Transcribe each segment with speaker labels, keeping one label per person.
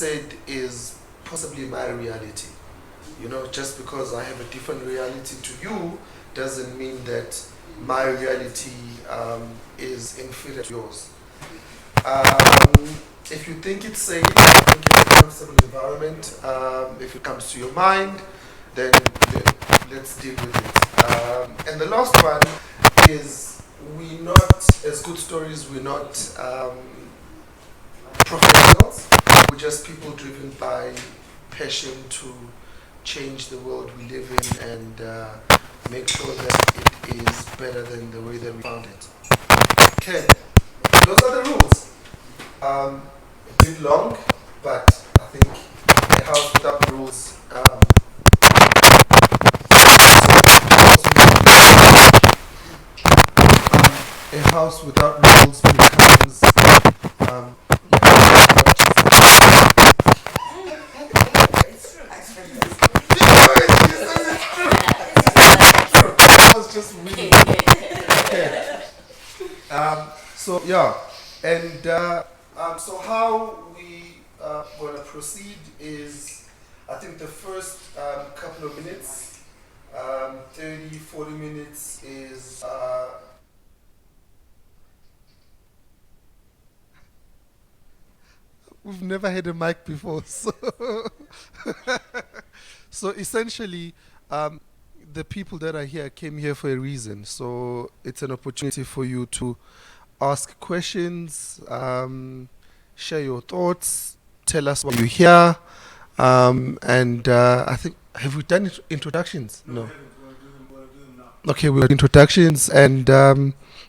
Speaker 1: said is possibly my reality. You know, just because I have a different reality to you doesn't mean that my reality is inferior to yours. If you think it's safe, I think it's a comfortable environment. If it comes to your mind, then let's deal with it. And the last one is, we're not, as good stories, we're not professionals. We're just people driven by passion to change the world we live in and make sure that it is better than the way that we found it. Okay, those are the rules. A bit long, but I think a house without rules. A house without rules becomes just really okay. So yeah, and so how we going to proceed is, I think the first couple of minutes, 30, 40 minutes is we've never had a mic before, so so essentially the people that are here came here for a reason, so it's an opportunity for you to ask questions, share your thoughts, tell us why you're here, and I think, have we done introductions? No. Okay, we've got introductions, and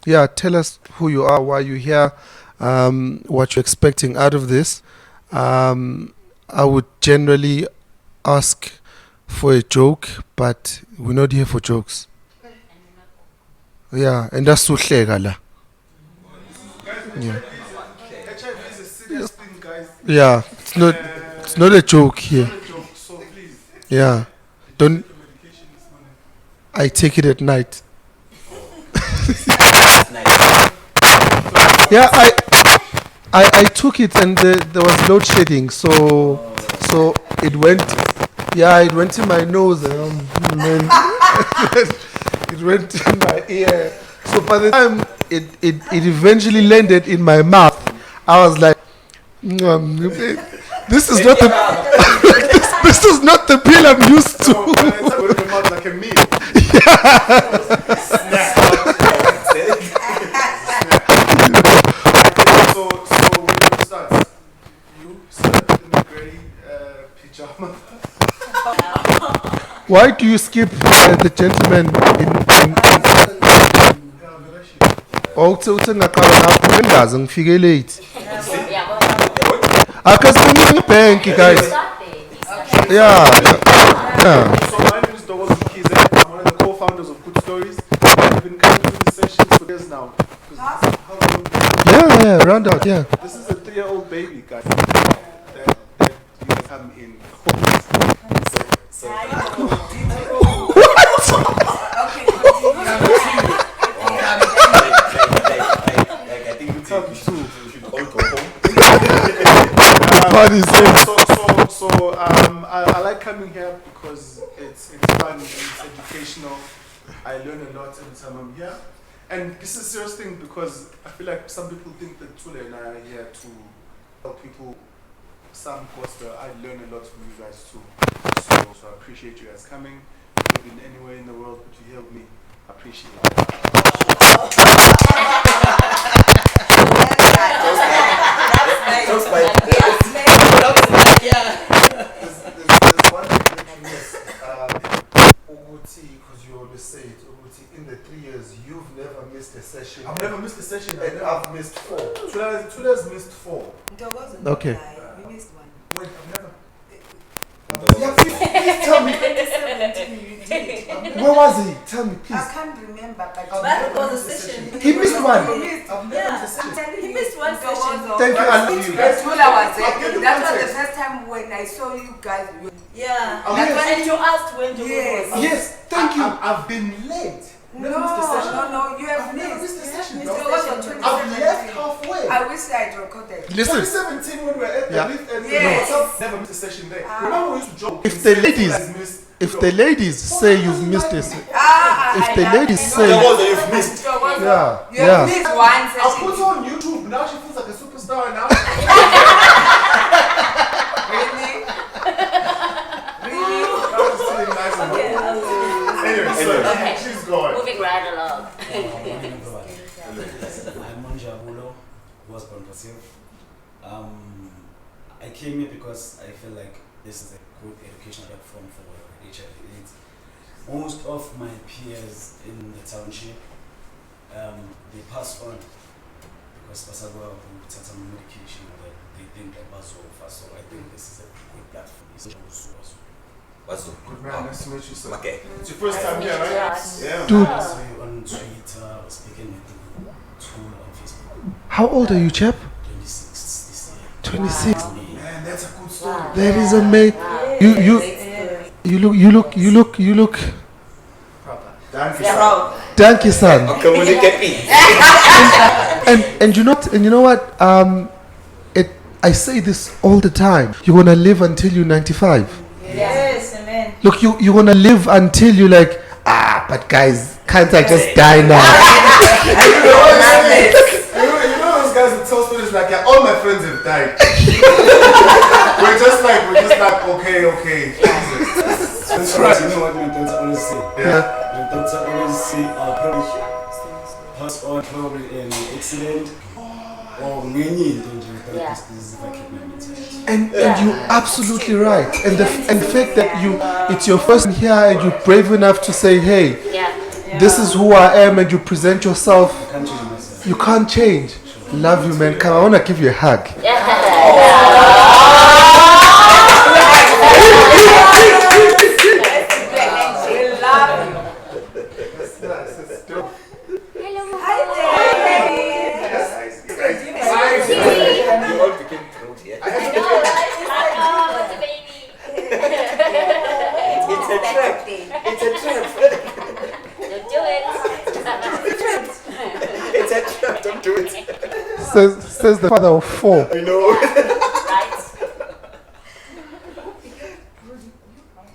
Speaker 1: yeah, tell us who you are, why you're here, what you're expecting out of this. I would generally ask for a joke, but we're not here for jokes. Yeah, and that's so la. Yeah.
Speaker 2: HIV is a serious thing, guys.
Speaker 1: Yeah, it's not a joke here.
Speaker 2: Not a joke, so please.
Speaker 1: Yeah, don't. I take it at night. Yeah, I took it and there was load shedding, so it went. Yeah, it went in my nose and then it went in my ear. So by the time it eventually landed in my mouth, I was like, this is not the this is not the pill I'm used to.
Speaker 2: No, it's going to come out like a meal. So we're going to start. You start in the grey pyjama.
Speaker 1: Why do you skip the gentleman in ngakazi ngifike late. Akasinika bank guys. Yeah.
Speaker 2: So my name is Douglas Kize. I'm one of the co-founders of Good Stories. I've been coming to this session for years now.
Speaker 1: Yeah, round out, yeah.
Speaker 2: This is a 3-year-old baby, guys, that you come in. I like coming here because it's fun and it's educational. I learn a lot every time I'm here. And this is a serious thing because I feel like some people think that Tule and I are here to help people. Some course I learn a lot from you guys too. So I appreciate you guys coming. You could have been anywhere in the world, but you helped me. I appreciate it. There's one thing that you missed, Uguti, because you always say it, Uguti, in the 3 years, you've never missed a session. I've never missed a session. And I've missed 4. Tula's missed 4.
Speaker 1: Okay.
Speaker 3: You missed one.
Speaker 2: Wait, I've never.
Speaker 1: Yeah, please tell me.
Speaker 3: 2017 you did.
Speaker 1: Where was he? Tell me, please.
Speaker 3: I can't remember, but
Speaker 4: That was a session.
Speaker 1: He missed one.
Speaker 2: I've never missed a session.
Speaker 4: He missed one session.
Speaker 1: Thank you, I love you.
Speaker 3: That's what I was
Speaker 2: I'll give
Speaker 3: saying.
Speaker 2: you
Speaker 3: That was
Speaker 2: context.
Speaker 3: the first time when I saw you guys.
Speaker 4: Yeah.
Speaker 2: Oh,
Speaker 4: That's
Speaker 2: yes.
Speaker 4: when you asked when you
Speaker 3: Yes.
Speaker 4: was.
Speaker 1: Yes, thank you.
Speaker 2: I've been late.
Speaker 3: No,
Speaker 2: Never missed a session.
Speaker 3: no, you have
Speaker 2: I've never
Speaker 3: missed.
Speaker 2: missed a session.
Speaker 3: It
Speaker 2: No.
Speaker 3: was on
Speaker 2: I've left
Speaker 3: 2017.
Speaker 2: halfway.
Speaker 3: I wish I had recorded.
Speaker 1: Listen,
Speaker 2: 2017 when we were at
Speaker 1: Yeah.
Speaker 3: Yes.
Speaker 2: never missed a session there.
Speaker 3: Ah.
Speaker 2: Remember we used to joke.
Speaker 1: If the ladies say you've missed this, if the ladies say,
Speaker 5: There was a you've missed.
Speaker 1: yeah,
Speaker 3: You have
Speaker 1: yeah.
Speaker 3: missed one
Speaker 2: I'll
Speaker 3: session.
Speaker 2: put her on YouTube. Now she feels like a superstar now.
Speaker 3: Really? Really?
Speaker 2: Anyway, so
Speaker 5: Okay.
Speaker 2: she's gone.
Speaker 5: Moving right along.
Speaker 6: I'm Monjabulo, was born Brazil. I came here because I feel like this is a good educational platform for HIV/AIDS. Most of my peers in the township, they pass on because Basagwa will take some medication that they think that over. So I think this is a good platform.
Speaker 5: What's up?
Speaker 2: Good man, nice to meet you, sir.
Speaker 5: Okay.
Speaker 2: It's your first time here, right?
Speaker 5: Yes.
Speaker 2: Yeah.
Speaker 1: Dude,
Speaker 6: I saw you on Twitter, I was speaking with you on Facebook.
Speaker 1: how old are you, chap?
Speaker 6: 26 this year.
Speaker 1: 26.
Speaker 2: Man, that's a good story.
Speaker 1: That is amazing. You look.
Speaker 2: Thank you,
Speaker 3: Yeah.
Speaker 2: sir.
Speaker 1: Thank you, son.
Speaker 5: Communicate me.
Speaker 1: And you know what? I say this all the time. You're gonna live until you're 95.
Speaker 4: Yes, amen.
Speaker 1: Look, you're gonna live until you're like, but guys, can't I just die now?
Speaker 2: You know those guys that tell stories like, yeah, all my friends have died. we're just like, okay.
Speaker 6: That's right. You know what my doctor always say?
Speaker 2: Yeah.
Speaker 6: My doctor always say, I'll probably pass on probably in an accident or many dangerous diseases if I keep my mental health.
Speaker 1: And you're absolutely right. And the fact that it's your first time here and you're brave enough to say, hey, this is who I am, and you present yourself.
Speaker 6: I can't change myself.
Speaker 1: You can't change. Love you, man. Come, I wanna give you a hug.
Speaker 5: You all became throat here. It's a trap. It's a trap.
Speaker 7: Don't do it.
Speaker 5: It's a trap. Don't do it.
Speaker 1: Says the father of 4.
Speaker 5: I know.
Speaker 7: Right?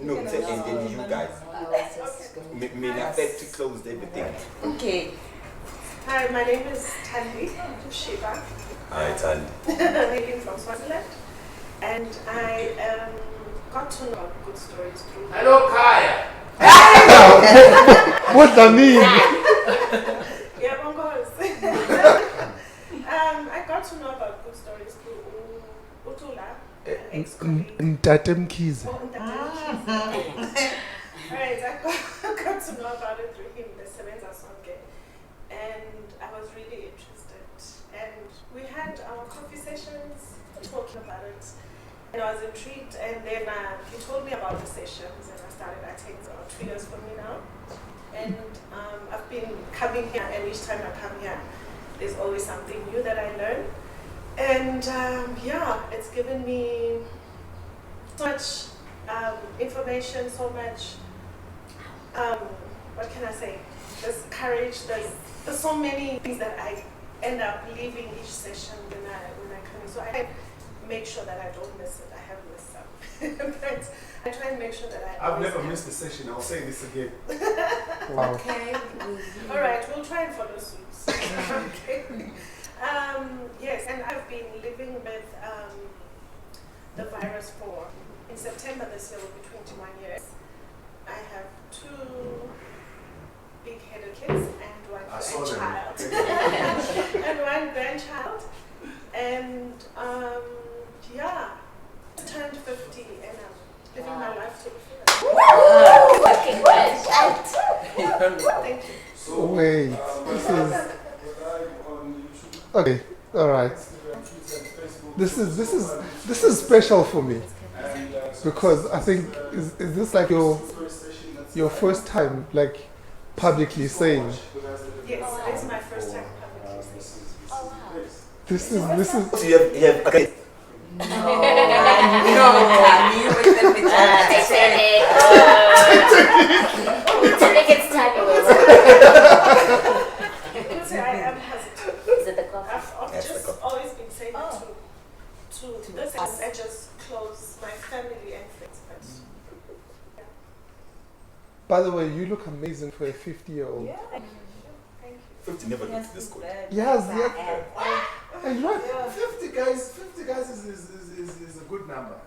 Speaker 5: No, and then you guys. Minafet closed everything.
Speaker 4: Okay.
Speaker 8: Hi, my name is Tanvi Shiva.
Speaker 5: Hi, Tan.
Speaker 8: I'm living from Swaziland, and I got to know good stories through.
Speaker 2: Hello, Kaya.
Speaker 1: What that mean?
Speaker 8: Yeah, Mongols. I got to know about good stories through Utula, ex-colleague.
Speaker 1: Ntate Mkhize.
Speaker 8: Alright, I got to know about it through him, the Sebenza Sonke, and I was really interested. And we had our coffee sessions talking about it, and I was intrigued. And then he told me about the sessions, and I started attending about 2 years for me now. And I've been coming here, and each time I come here, there's always something new that I learn. And it's given me so much information, so much. What can I say? There's courage. There's so many things that I end up leaving each session when I come in. So I make sure that I don't miss it. I have missed some, but I try and make sure that I.
Speaker 2: I've never missed a session. I'll say this again.
Speaker 1: Wow.
Speaker 3: Okay.
Speaker 8: All right, we'll try and follow suit. Okay. Yes, and I've been living with the virus for. In September this year will be 21 years. I have 2 big-headed kids and 1
Speaker 2: I saw them.
Speaker 8: grandchild. And 1 grandchild. And turned 50 and I'm living my life to the fullest. Thank you.
Speaker 1: Wait, this is okay. All right. This is special for me because I think is this like your first time like publicly saying
Speaker 8: Yes, it's my first time publicly saying.
Speaker 1: this is
Speaker 5: So you have okay.
Speaker 3: No, Tammy with the
Speaker 7: They said
Speaker 3: vagina.
Speaker 7: it. I think it's time you will.
Speaker 8: family and friends. But
Speaker 1: By the way, you look amazing for a 50-year-old.
Speaker 3: Yeah.
Speaker 8: thank you.
Speaker 5: 50 never looked this good.
Speaker 1: Yes, yes. And right.
Speaker 2: 50 guys is a good number,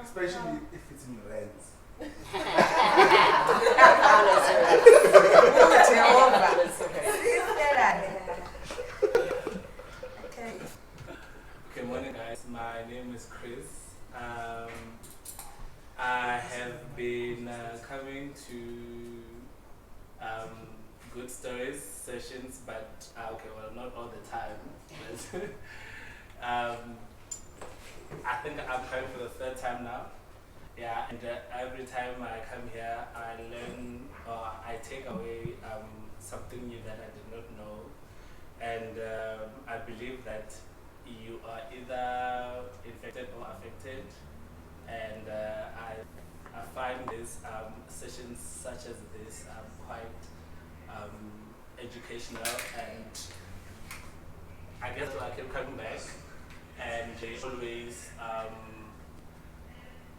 Speaker 2: especially if it's in rands.
Speaker 3: Okay.
Speaker 9: Good morning, guys. My name is Chris. I have been coming to good stories sessions, but okay, well, not all the time. But, I think I'm coming for the third time now. Yeah, and every time I come here, I learn or I take away something new that I did not know, and I believe that you are either infected or affected, and I find these sessions such as this quite educational, and I guess I keep coming back, and they always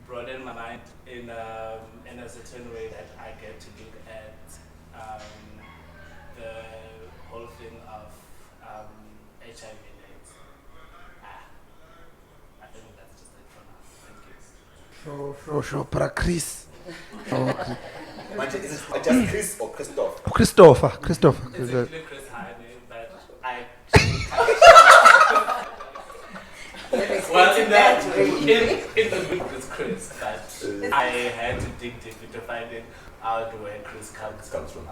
Speaker 9: broaden my mind in a certain way that I get to look at the whole thing of HIV and AIDS. I think that's just it for now. Thank you.
Speaker 1: Sure, para Chris.
Speaker 5: Is it just Chris or Christoph?
Speaker 1: Christopher.
Speaker 9: It's actually Chris Heine, but I well, in the group it's Chris, but I had to dig deep to find out where Chris comes from.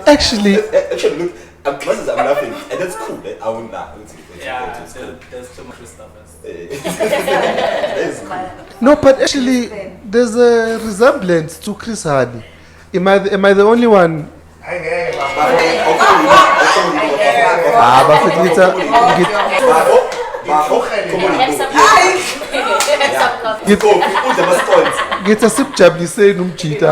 Speaker 1: Actually,
Speaker 5: Look, I'm laughing, and that's cool. I won't laugh.
Speaker 9: Yeah, there's too much Christophers.
Speaker 5: That is cool.
Speaker 1: no, but actually, there's a resemblance to Chris Hardy. Am I the only one? Get a sip jab, you say no cheater.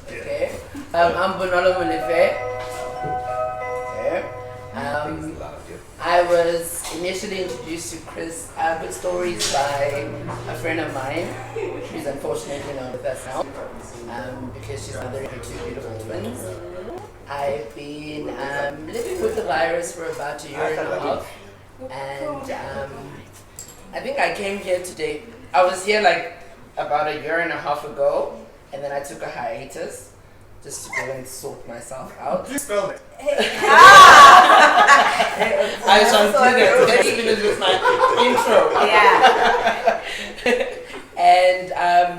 Speaker 10: Okay. I'm Bonolo Mulefe. Okay. I was initially introduced to Chris Good Stories by a friend of mine. She's unfortunately not with us now because she's mothering her two beautiful twins. I've been living with the virus for about a year and a half, and I think I came here today. I was here like about a year and a half ago, and then I took a hiatus just to go and sort myself out.
Speaker 2: Spell it.
Speaker 10: I shall do that. Let's finish with my intro.
Speaker 3: Yeah.
Speaker 10: And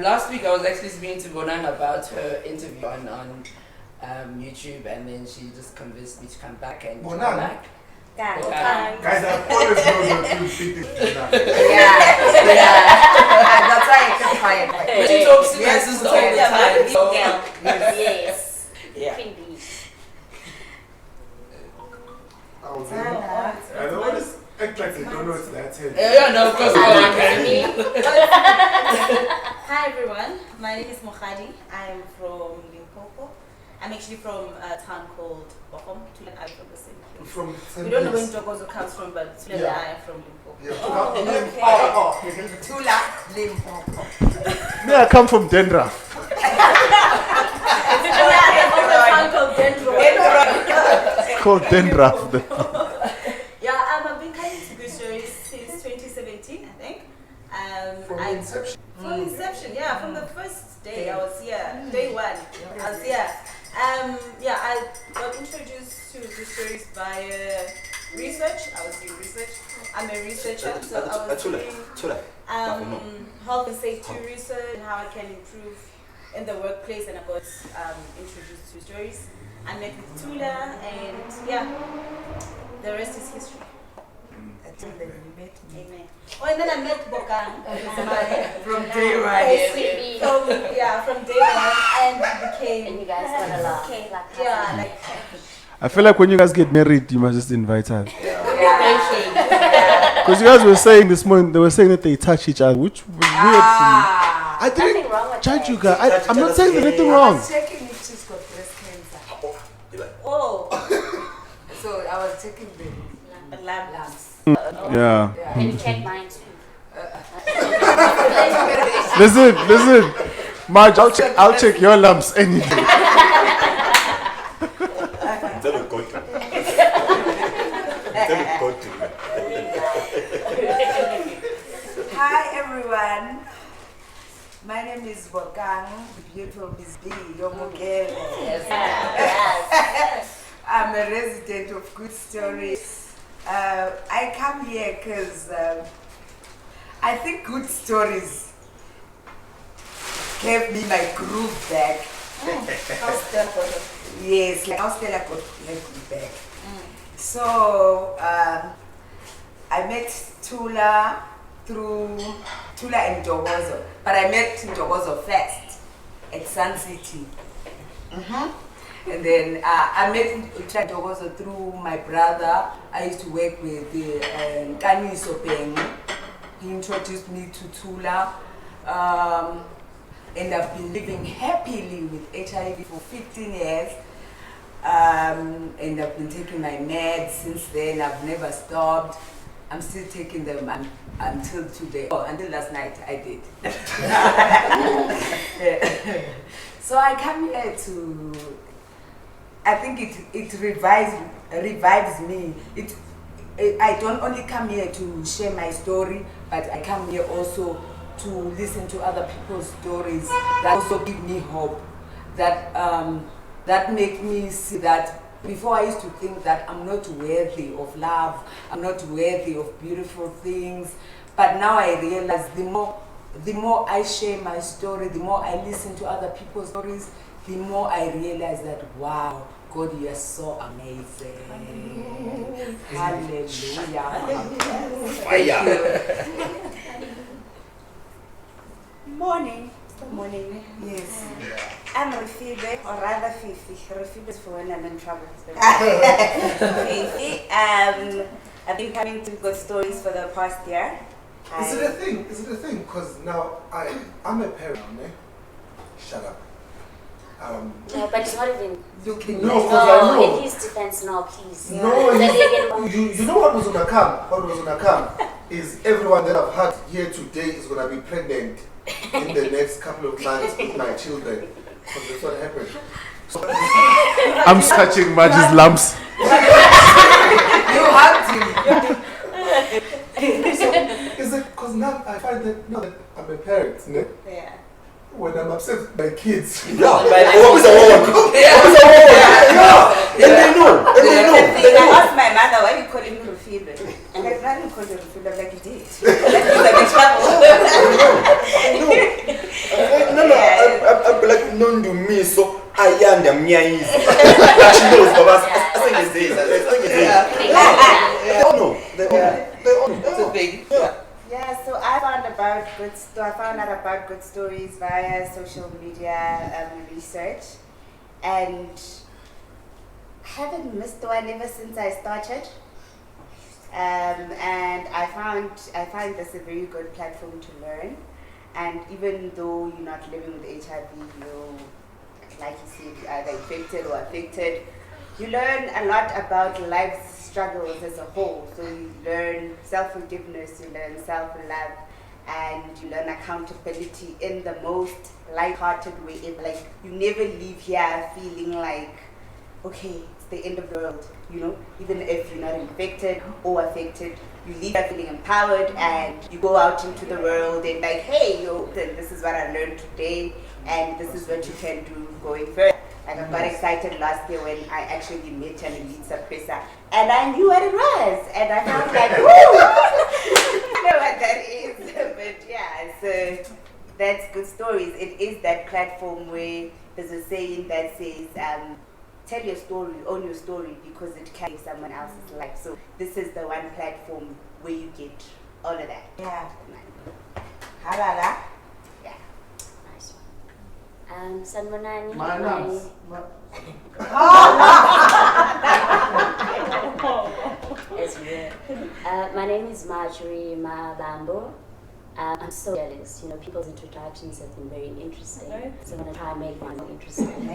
Speaker 10: last week I was actually speaking to Bonang about her interview on YouTube, and then she just convinced me to come back and
Speaker 2: Bonang?
Speaker 10: come back.
Speaker 2: Guys, I've always known you big this now.
Speaker 3: That's why I kept quiet.
Speaker 10: But she talks to my sister all the time. So,
Speaker 7: Yes.
Speaker 10: yeah.
Speaker 7: Indeed.
Speaker 2: I don't want to act like they don't know it's that heavy.
Speaker 10: Yeah, no, of course.
Speaker 4: Hi everyone, my name is Mokhadi. I'm from Limpopo. I'm actually from a town called Bochum. I'm from the same place.
Speaker 2: From
Speaker 4: We don't know when Togozo comes from, but Tula and I am from Limpopo.
Speaker 3: Tula, Limpopo.
Speaker 2: Me, I come from Dendra. It's called Dendra.
Speaker 4: Yeah, I've been coming to Good Stories since 2017, I think.
Speaker 2: From inception.
Speaker 4: From inception, yeah, from the first day I was here, day one, I was here. Yeah, I got introduced to Good Stories by research. I was doing research. I'm a researcher, so I was doing health and safety research and how I can improve in the workplace, and I got introduced to stories. I met with Tula, and yeah, the rest is history. Amen. Oh, and then I met Bokang
Speaker 3: From day one.
Speaker 4: from day one, and became.
Speaker 7: And you guys got along.
Speaker 4: Okay,
Speaker 7: Like,
Speaker 4: yeah, like.
Speaker 1: I feel like when you guys get married, you must just invite her.
Speaker 3: Yeah.
Speaker 1: Because you guys were saying this morning, they were saying that they touch each other, which was weird to me. I
Speaker 7: Nothing
Speaker 1: didn't
Speaker 7: wrong with
Speaker 1: judge
Speaker 7: that.
Speaker 1: you guys. I'm not saying there's anything
Speaker 3: I
Speaker 1: wrong.
Speaker 3: was checking if she's got taking the
Speaker 4: Lamps.
Speaker 2: Yeah.
Speaker 7: Can you check mine too?
Speaker 2: Listen. Marge, I'll check your lumps anything.
Speaker 5: Instead of going to. Instead of going to.
Speaker 3: Hi everyone. My name is Bokang, the beautiful Miss B, Yomogele. I'm a resident of Good Stories. I come here because I think Good Stories gave me my groove back. Yes, like how Stella got my groove back. So I met Tula through Tula and Ntokozo, but I met Ntokozo first at Sun City. And then I met Ntokozo through my brother. I used to work with Kani Sopeng. He introduced me to Tula. And I've been living happily with HIV for 15 years. And I've been taking my meds since then. I've never stopped. I'm still taking them until today. Oh, until last night I did. So I come here to, I think it revives me. I don't only come here to share my story, but I come here also to listen to other people's stories that also give me hope. That make me see that before I used to think that I'm not worthy of love, I'm not worthy of beautiful things, but now I realize the more I share my story, the more I listen to other people's stories, the more I realize that, wow, God, you are so amazing. Hallelujah. Thank you.
Speaker 11: Morning. Good morning.
Speaker 3: Yes.
Speaker 11: I'm Refibe, or rather Fifi. Refibe is for when I'm in trouble. Fifi. I've been coming to Good Stories for the past year.
Speaker 1: Is it a thing? Because now I'm a parent now, ne? Shut up.
Speaker 7: No, but it's not even
Speaker 3: looking.
Speaker 1: No, because I know.
Speaker 7: in his defense now, please.
Speaker 1: No, you know what was gonna come? What was gonna come is everyone that I've had here today is gonna be pregnant in the next couple of months with my children. Because that's what happened. So,
Speaker 2: I'm touching Marge's lumps.
Speaker 3: You have to.
Speaker 1: is it because now I find that now that I'm a parent, ne?
Speaker 11: Yeah.
Speaker 1: When I'm upset with my kids.
Speaker 5: Yeah. And they know.
Speaker 11: I asked my mother, why you calling me Rufibe? And like, why you call you Rufibe? Like, you did. Like, you're in trouble.
Speaker 5: No, I'm like, no, do me, so I am the Miais. She knows, but I think it's this. They all know.
Speaker 3: It's a big.
Speaker 11: Yeah, so I found out about good stories via social media research, and I haven't missed one ever since I started. And I find this a very good platform to learn. And even though you're not living with HIV, you, like you said, you're either infected or affected, you learn a lot about life's struggles as a whole. So you learn self-forgiveness, you learn self-love, and you learn accountability in the most light-hearted way ever. Like, you never leave here feeling like, okay, it's the end of the world, you know? Even if you're not infected or affected, you leave here feeling empowered, and you go out into the world and like, hey, this is what I learned today, and this is what you can do going further. Like, I got excited last year when I actually met an elite suppressor, and I knew what it was, and I felt like, woo! I know what that is. But yeah, so that's Good Stories. It is that platform where there's a saying that says, tell your story, own your story, because it can save someone else's life. So this is the one platform where you get all of that.
Speaker 3: Yeah. Halala.
Speaker 7: Sanbonani.
Speaker 2: My lumps.
Speaker 7: My name is Marjorie Mabambo. I'm so jealous. You know, people's introductions have been very interesting. So I'm going to try and make mine more interesting.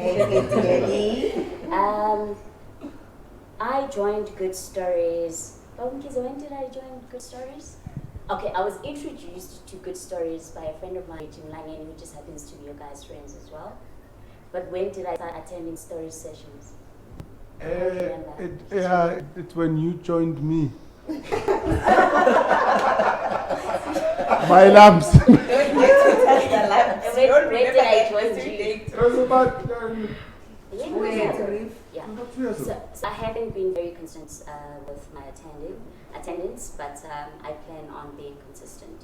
Speaker 7: I joined Good Stories. Kiza, when did I join Good Stories? Okay, I was introduced to Good Stories by a friend of mine, Jim Langen, who just happens to be your guys' friends as well. But when did I start attending story sessions?
Speaker 2: It's when you joined me. My lamps.
Speaker 7: When did I join you?
Speaker 2: It was about
Speaker 7: Yeah. So I haven't been very consistent with my attendance, but I plan on being consistent.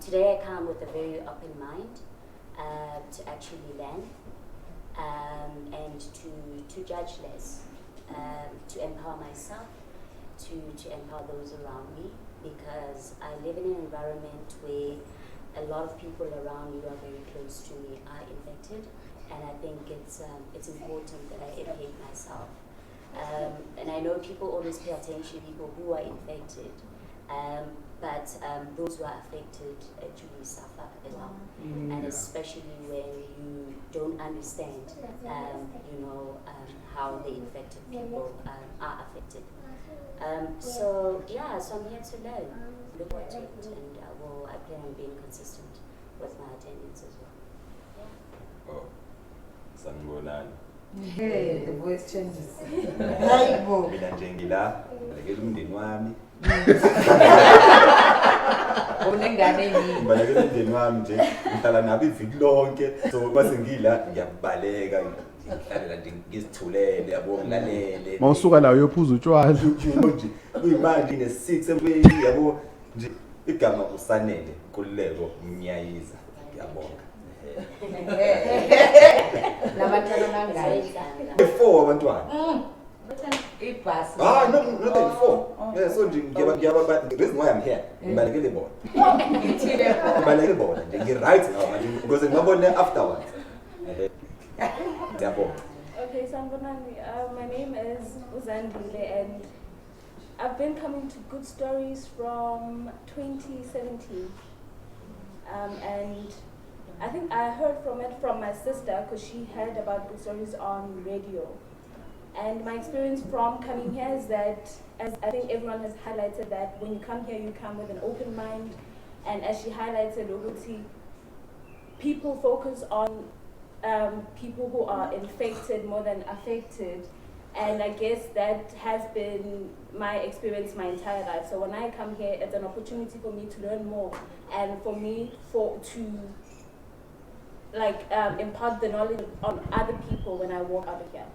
Speaker 7: Today I come with a very open mind to actually learn and to judge less, to empower myself, to empower those around me, because I live in an environment where a lot of people around me who are very close to me are infected, and I think it's important that I educate myself. And I know people always pay attention to people who are infected, but those who are affected actually suffer a lot, and especially when you don't understand, how the infected people are affected. So I'm here to learn, look at it, and I plan on being consistent with my attendance as well.
Speaker 5: Oh, sanibonani.
Speaker 3: Hey, the voice changes.
Speaker 5: Mina nje ngila, balekela umndeni wami. Balekela umndeni wami nje, ngihlala nabo iviki lonke. So base ngila ngiyabaleka, ngihlalela nje ngizithulele, yabo ngilalele.
Speaker 2: Mawusuka la uyophuza utshwala.
Speaker 5: Nje kuyimanje ne6 empeni, yabo nje igama usanele kululeko ngiyayiza. Ngiyabonga.
Speaker 3: Labantwana bangaki?
Speaker 5: 4 abantwana.
Speaker 3: Ibhasi.
Speaker 5: Not 4. Yeah, so nje ngiyaba the reason why I'm here. Ngibalekele bona. Ngibalekele bona. Ngi-right now manje because ngibabone afterwards. Ngiyabonga.
Speaker 12: Okay, Sanbonani, my name is Uzandile, and I've been coming to Good Stories from 2017. And I think I heard from my sister because she heard about Good Stories on radio. And my experience from coming here is that, as I think everyone has highlighted, that when you come here, you come with an open mind. And as she highlighted, Uguti, people focus on people who are infected more than affected. And I guess that has been my experience my entire life. So when I come here, it's an opportunity for me to learn more, and for me to impart the knowledge on other people when I walk out of here.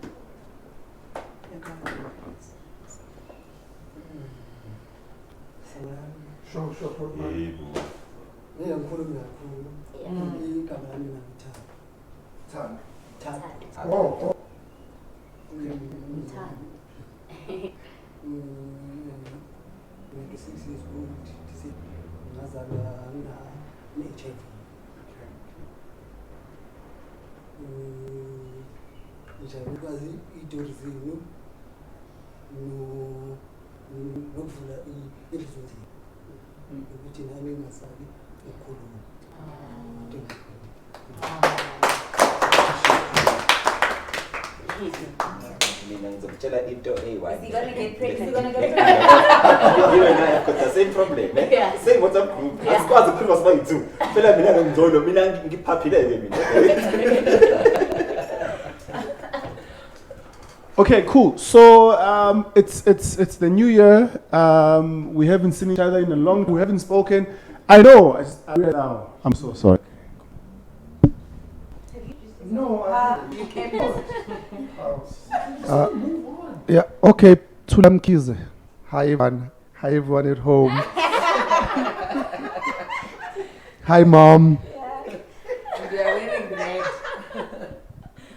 Speaker 2: Sure. Oh.
Speaker 5: Mina ngizokutshela into eyi-1.
Speaker 3: Is he gonna get pregnant?
Speaker 5: You and I have got the same problem, eh?
Speaker 3: Yeah.
Speaker 5: Same WhatsApp group. Asikwazi ukukhuluma sibayi-2. Phela mina ngingcono, mina ngiphaphileke mina.
Speaker 2: Okay, cool. So it's the new year. We haven't seen each other in a long time. We haven't spoken. I know. I'm so sorry. No,
Speaker 3: you can't.
Speaker 1: Yeah, okay. Tulam Kize. Hi, everyone. Hi, everyone at home. Hi, Mom.
Speaker 3: We are wearing red.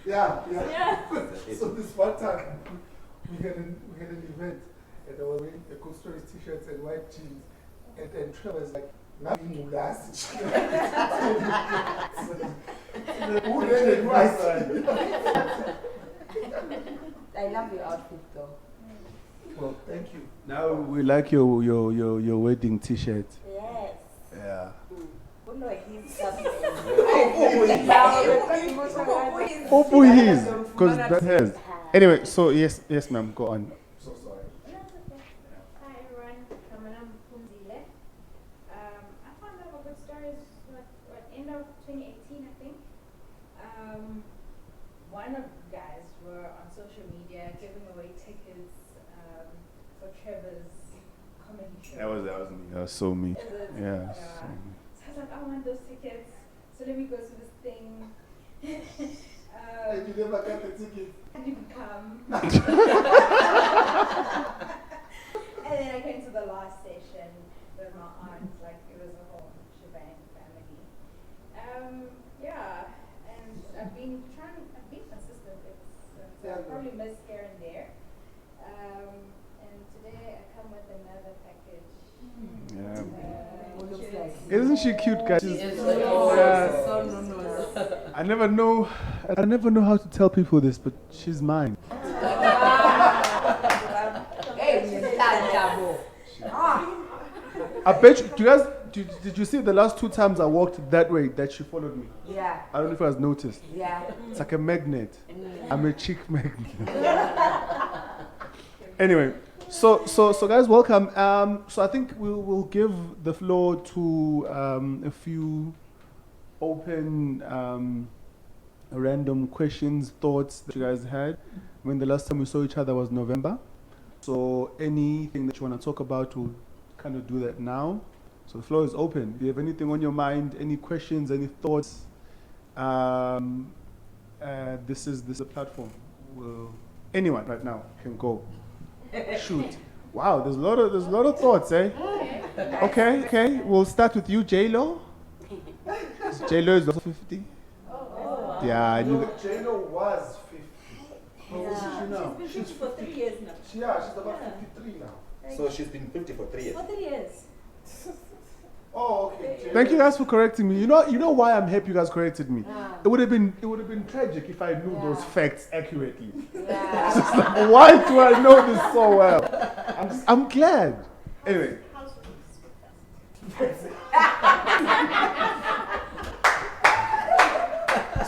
Speaker 2: Yeah. So this one time, we had an event, and I was wearing a Good Stories t-shirts and white jeans, and Trevor was like, "Now you last."
Speaker 3: I love your outfit though.
Speaker 2: Well, thank you. Now we like your wedding t-shirt.
Speaker 12: Yes.
Speaker 2: Yeah.
Speaker 3: Oh no, he's something.
Speaker 2: Open his, because that has. Anyway, so yes, ma'am, go on. So sorry.
Speaker 13: Hi everyone, my name is Pumzile. I found out a good story end of 2018, I think. One of you guys were on social media giving away tickets for Trevor's comedy show.
Speaker 2: That was me. That was so me. Yeah.
Speaker 13: So I was like, I want those tickets. So let me go to this thing.
Speaker 2: And you never got the ticket.
Speaker 13: I didn't come. And then I came to the last session with my aunt, like it was a whole shebang family. Yeah, and I've been consistent. So I probably missed here and there. And today I come with another package.
Speaker 2: Isn't she cute, guys? I never know how to tell people this, but she's mine. I bet you guys, did you see the last 2 times I walked that way that she followed me?
Speaker 3: Yeah.
Speaker 2: I don't know if you guys noticed.
Speaker 3: Yeah.
Speaker 2: It's like a magnet. I'm a chick magnet. Anyway, so guys, welcome. So I think we'll give the floor to a few open random questions, thoughts that you guys had. When the last time we saw each other was November. So anything that you want to talk about, we'll kind of do that now. So the floor is open. If you have anything on your mind, any questions, any thoughts, this is a platform. Anyone right now can go. Shoot. Wow, there's a lot of thoughts, eh? Okay. We'll start with you, J-Lo. J-Lo is also 50. Yeah, I knew that.
Speaker 1: J-Lo was 50. How old is she now?
Speaker 4: She's been 50 for 3 years now.
Speaker 1: She's about 53 now.
Speaker 5: So she's been 50 for 3 years.
Speaker 4: For 3 years.
Speaker 1: Oh, okay.
Speaker 2: Thank you guys for correcting me. You know why I'm happy you guys corrected me. It would have been tragic if I knew those facts accurately. It's just like, why do I know this so well? I'm glad. Anyway.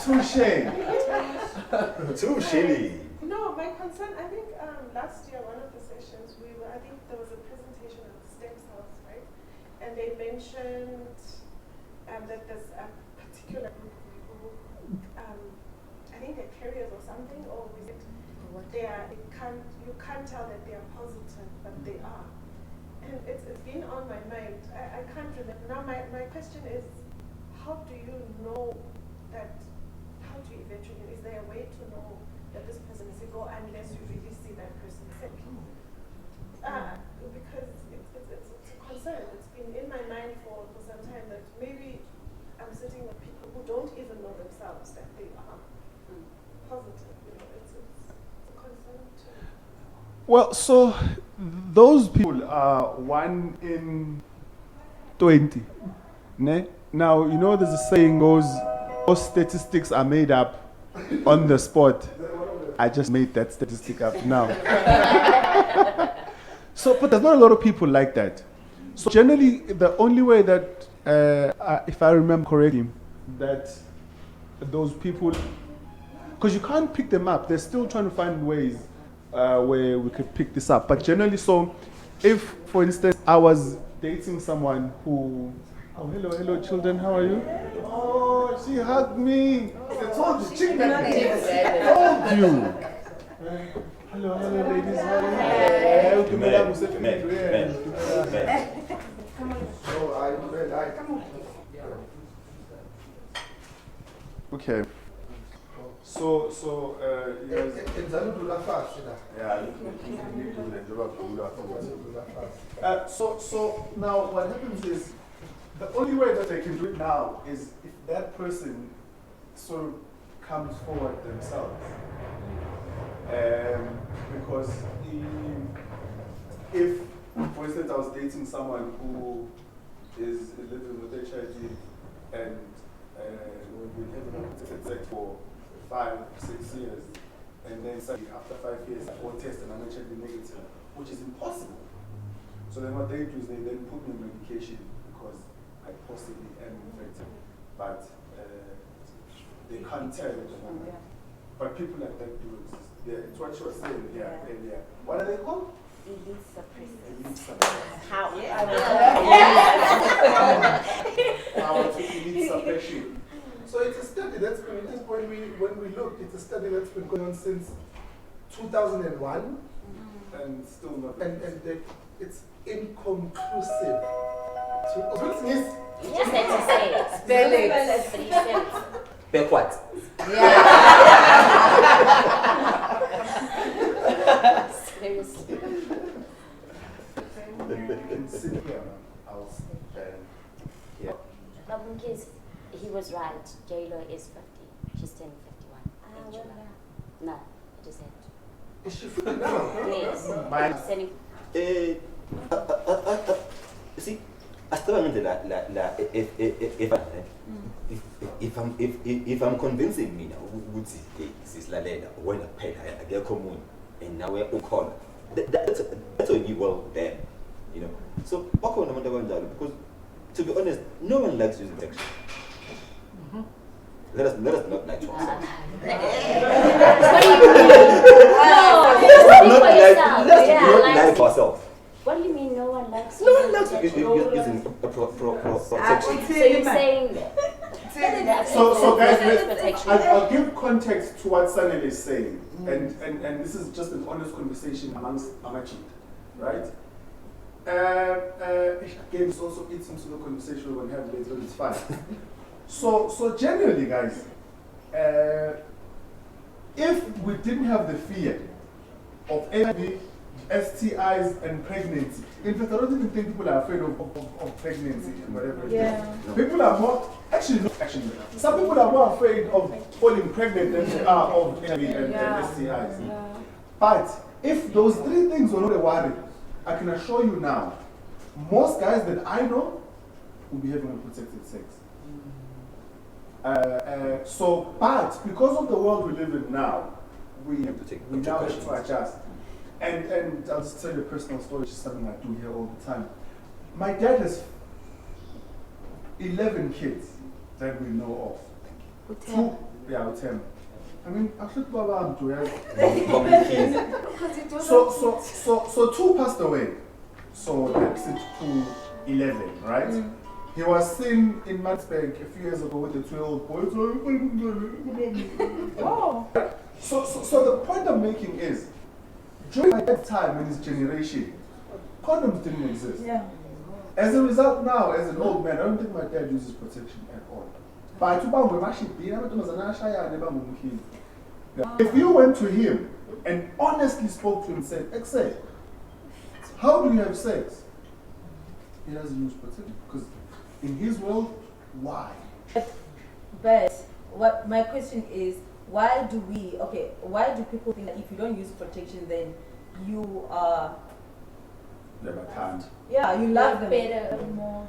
Speaker 5: Touche.
Speaker 8: No, my concern, I think last year, one of the sessions, I think there was a presentation of stem cells, right? And they mentioned that there's a particular group of people, I think they're carriers or something, or is it, you can't tell that they are positive, but they are. And it's been on my mind. I can't remember. Now my question is, how do you know that, how do you eventually, is there a way to know that this person is sick, or unless you really see that person sick? Because it's a concern. It's been in my mind for some time that maybe I'm sitting with people who don't even know themselves that they are positive. It's a concern too.
Speaker 2: Well, so those people are 1 in 20. Ne? Now, there's a saying goes, all statistics are made up on the spot. I just made that statistic up now. So, but there's not a lot of people like that. So generally, the only way that, if I remember correctly, that those people, because you can't pick them up, they're still trying to find ways where we could pick this up. But generally, so if, for instance, I was dating someone who, oh, hello, children, how are you? Oh, she hugged me. I told you, chick magnet. I told you. Hello, ladies. How are you? Okay. So, yes. So now what happens is, the only way that they can do it now is if that person sort of comes forward themselves. Because if, for instance, I was dating someone who is living with HIV and we've been having sex for 5-6 years, and then suddenly after 5 years I go test and I'm HIV negative, which is impossible. So then what they do is they then put me on medication because I possibly am infected, but they can't tell at the moment. but people like that do exist. Yeah, it's what you were saying earlier. What are they called?
Speaker 11: Elite suppressors.
Speaker 2: Elite suppressors.
Speaker 11: How?
Speaker 2: Power to elite suppression. So it's a study that's been, at this point when we looked, it's a study that's been going on since 2001 and still not, and it's inconclusive. What's this?
Speaker 7: You just had to say it.
Speaker 10: Spell it.
Speaker 7: But you said it.
Speaker 5: Backward.
Speaker 7: Seriously.
Speaker 2: You can sit here, I'll stand here.
Speaker 7: But in case he was right, J-Lo is 50. She's turning 51 in July. No, I just said.
Speaker 2: Is she 50 now?
Speaker 7: Yes.
Speaker 2: Mine.
Speaker 7: Turning.
Speaker 5: See, I still want to if I'm convincing me now, would say this la lena when a pen I get common and now we're call that's a new world then, you know. So back on the because to be honest, no one likes using protection. Let us not like ourselves. Not like ourselves.
Speaker 7: What do you mean no one likes
Speaker 5: No one likes
Speaker 7: protection?
Speaker 5: using protection.
Speaker 7: So you're saying that
Speaker 2: So guys,
Speaker 7: protection.
Speaker 2: I'll give context to what Sanel is saying, and this is just an honest conversation amongst Amachi, right? Again, it's also eats into the conversation we're going to have later, but it's fine. So generally, guys, if we didn't have the fear of HIV, STIs, and pregnancy, in fact, I don't even think people are afraid of pregnancy and whatever it is. People are more, actually, some people are more afraid of falling pregnant than they are of HIV and STIs. But if those three things were not a worry, I can assure you now, most guys that I know will be having unprotected sex. But because of the world we live in now, we now have to adjust. And I'll just tell you a personal story, which is something I do here all the time. My dad has 11 kids that we know of. Two, with him. I mean, I should go around to So two passed away. So that's it to 11, right? He was seen in Mansberg a few years ago with a 12-year-old boy. So the point I'm making is, during that time in his generation, condoms didn't exist. As a result now, as an old man, I don't think my dad uses protection at all. But if you went to him and honestly spoke to him and said, Excel, how do you have sex? He doesn't use protection because in his world, why?
Speaker 4: But what my question is, why do people think that if you don't use protection, then you are
Speaker 2: never can't?
Speaker 4: Yeah, you love them
Speaker 12: better or more.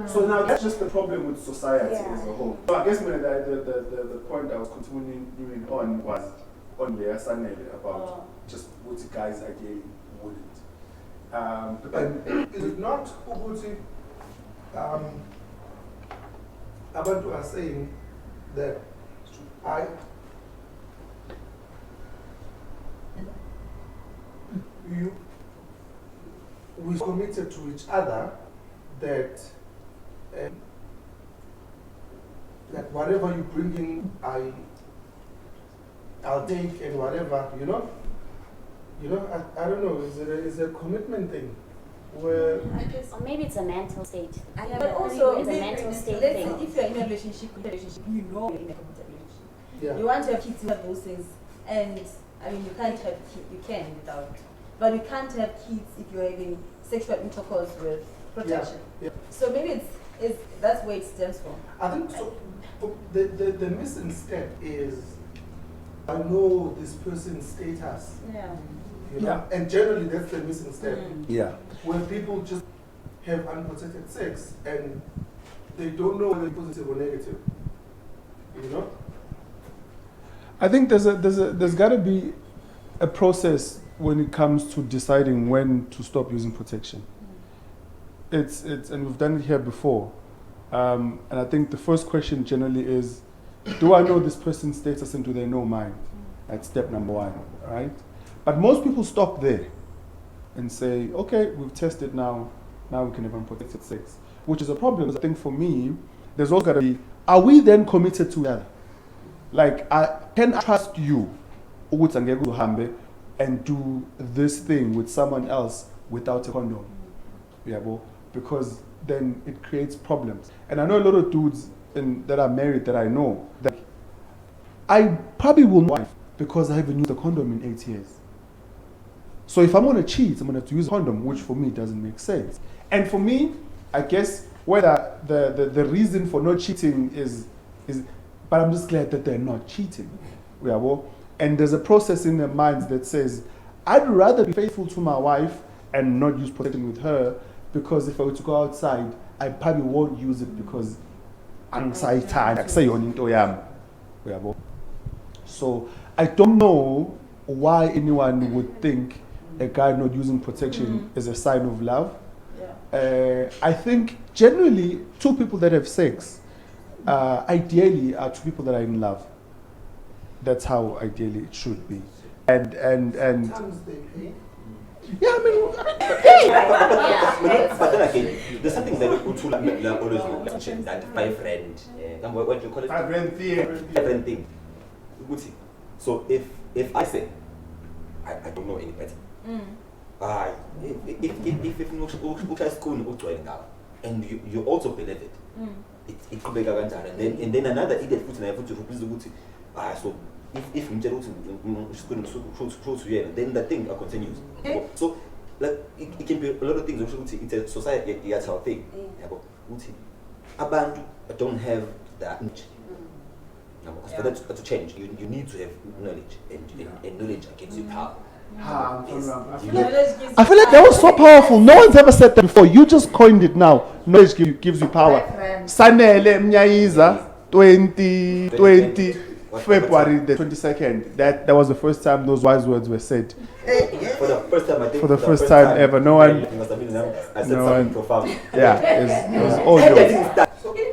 Speaker 2: So now that's just the problem with society as a whole. So I guess the point I was continuing on was on the Sanel about just what the guys again wouldn't. And is it not Ubuti? Abantu are saying that we committed to each other that whatever you bring in, I'll take, and whatever, I don't know, is it a commitment thing? Where
Speaker 7: Or maybe it's a mental state.
Speaker 4: But also,
Speaker 7: it's a mental state
Speaker 4: let's
Speaker 7: thing.
Speaker 4: say if you're in a relationship, you know you're in a committed relationship.
Speaker 2: Yeah.
Speaker 4: You want to have kids, you have those things, and I mean you can't have kids, you can without, but you can't have kids if you're having sexual intercourse with protection.
Speaker 2: Yeah.
Speaker 4: So maybe it's that's where it stems from.
Speaker 2: I think so. The missing step is I know this person's status.
Speaker 4: Yeah.
Speaker 2: And generally that's the missing step.
Speaker 5: Yeah.
Speaker 2: When people just have unprotected sex and they don't know whether it's positive or negative.
Speaker 14: I think there's got to be a process when it comes to deciding when to stop using protection. It's and we've done it here before. And I think the first question generally is, do I know this person's status and do they know mine? That's step number one, right? But most people stop there and say, okay, we've tested now we can have unprotected sex, which is a problem. I think for me, there's also got to be, are we then committed to that? Like, can I trust you and do this thing with someone else without a condom? Yeah, well, because then it creates problems. And I know a lot of dudes that are married that I know that I probably will not wife because I haven't used a condom in 8 years. So if I'm going to cheat, I'm going to have to use a condom, which for me doesn't make sense. And for me, I guess whether the reason for not cheating is, but I'm just glad that they're not cheating. Yeah, well, and there's a process in their minds that says, I'd rather be faithful to my wife and not use protection with her, because if I were to go outside, I probably won't use it because anxiety. So I don't know why anyone would think a guy not using protection is a sign of love. I think generally 2 people that have sex ideally are 2 people that are in love. That's how ideally it should be. And yeah, I mean,
Speaker 5: but then again, there's something that Utula always mention, that 5 friend, what do you call it?
Speaker 14: 5 friend thing.
Speaker 5: 5 friend thing. So if I say I don't know any better, if and you also believe it, it could be and then another idiot puts so if you then the thing continues. So like it can be a lot of things. It's a society thing. Abantu don't have that knowledge. For that to change, you need to have knowledge, and knowledge gives you power.
Speaker 14: I feel like that was so powerful. No one's ever said that before. You just coined it now. Knowledge gives you power. Sanele Mnyaiza 2020 February the 22nd. That was the first time those wise words were said.
Speaker 5: For the first time, I think.
Speaker 14: For the first time ever. No one.
Speaker 5: I said something profound.
Speaker 14: Yeah, it was all yours.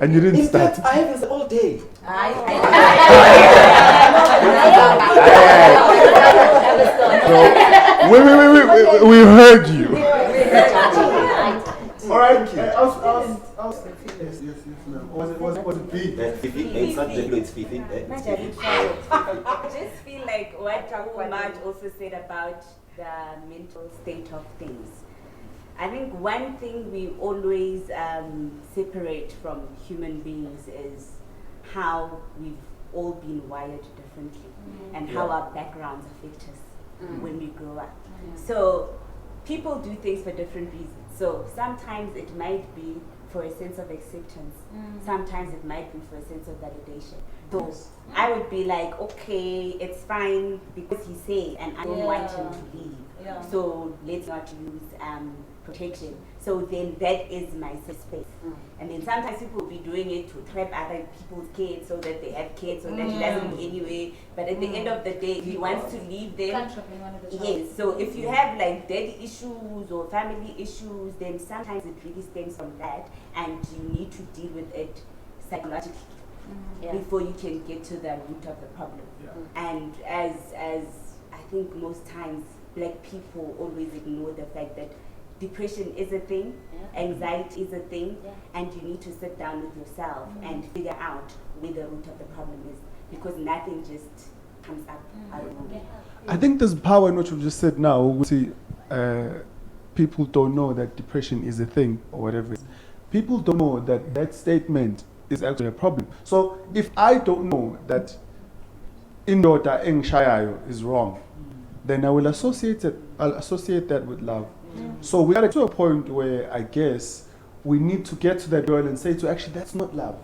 Speaker 14: And you didn't start.
Speaker 5: I have this all day.
Speaker 14: So, we heard you. All right. Was it B?
Speaker 5: It's not Jablo, it's Fifi.
Speaker 3: I just feel like what Marge also said about the mental state of things. I think one thing we always separate from human beings is how we've all been wired differently and how our backgrounds affect us when we grow up. So people do things for different reasons. So sometimes it might be for a sense of acceptance. Sometimes it might be for a sense of validation. So I would be like, okay, it's fine because he said, and I don't want him to leave. So let's not use protection. So then that is my safe space. And then sometimes people will be doing it to trap other people's kids so that they have kids so that he doesn't go anyway. But at the end of the day, if he wants to leave them, yes. So if you have like daddy issues or family issues, then sometimes it really stems from that, and you need to deal with it psychologically before you can get to the root of the problem. And as I think most times Black people always ignore the fact that depression is a thing, anxiety is a thing, and you need to sit down with yourself and figure out where the root of the problem is, because nothing just comes up out of nowhere.
Speaker 14: I think there's power in what you just said now. We see people don't know that depression is a thing or whatever it is. People don't know that that statement is actually a problem. So if I don't know that indoda engshayayo is wrong, then I will associate that with love. So we got to a point where I guess we need to get to that girl and say to actually that's not love.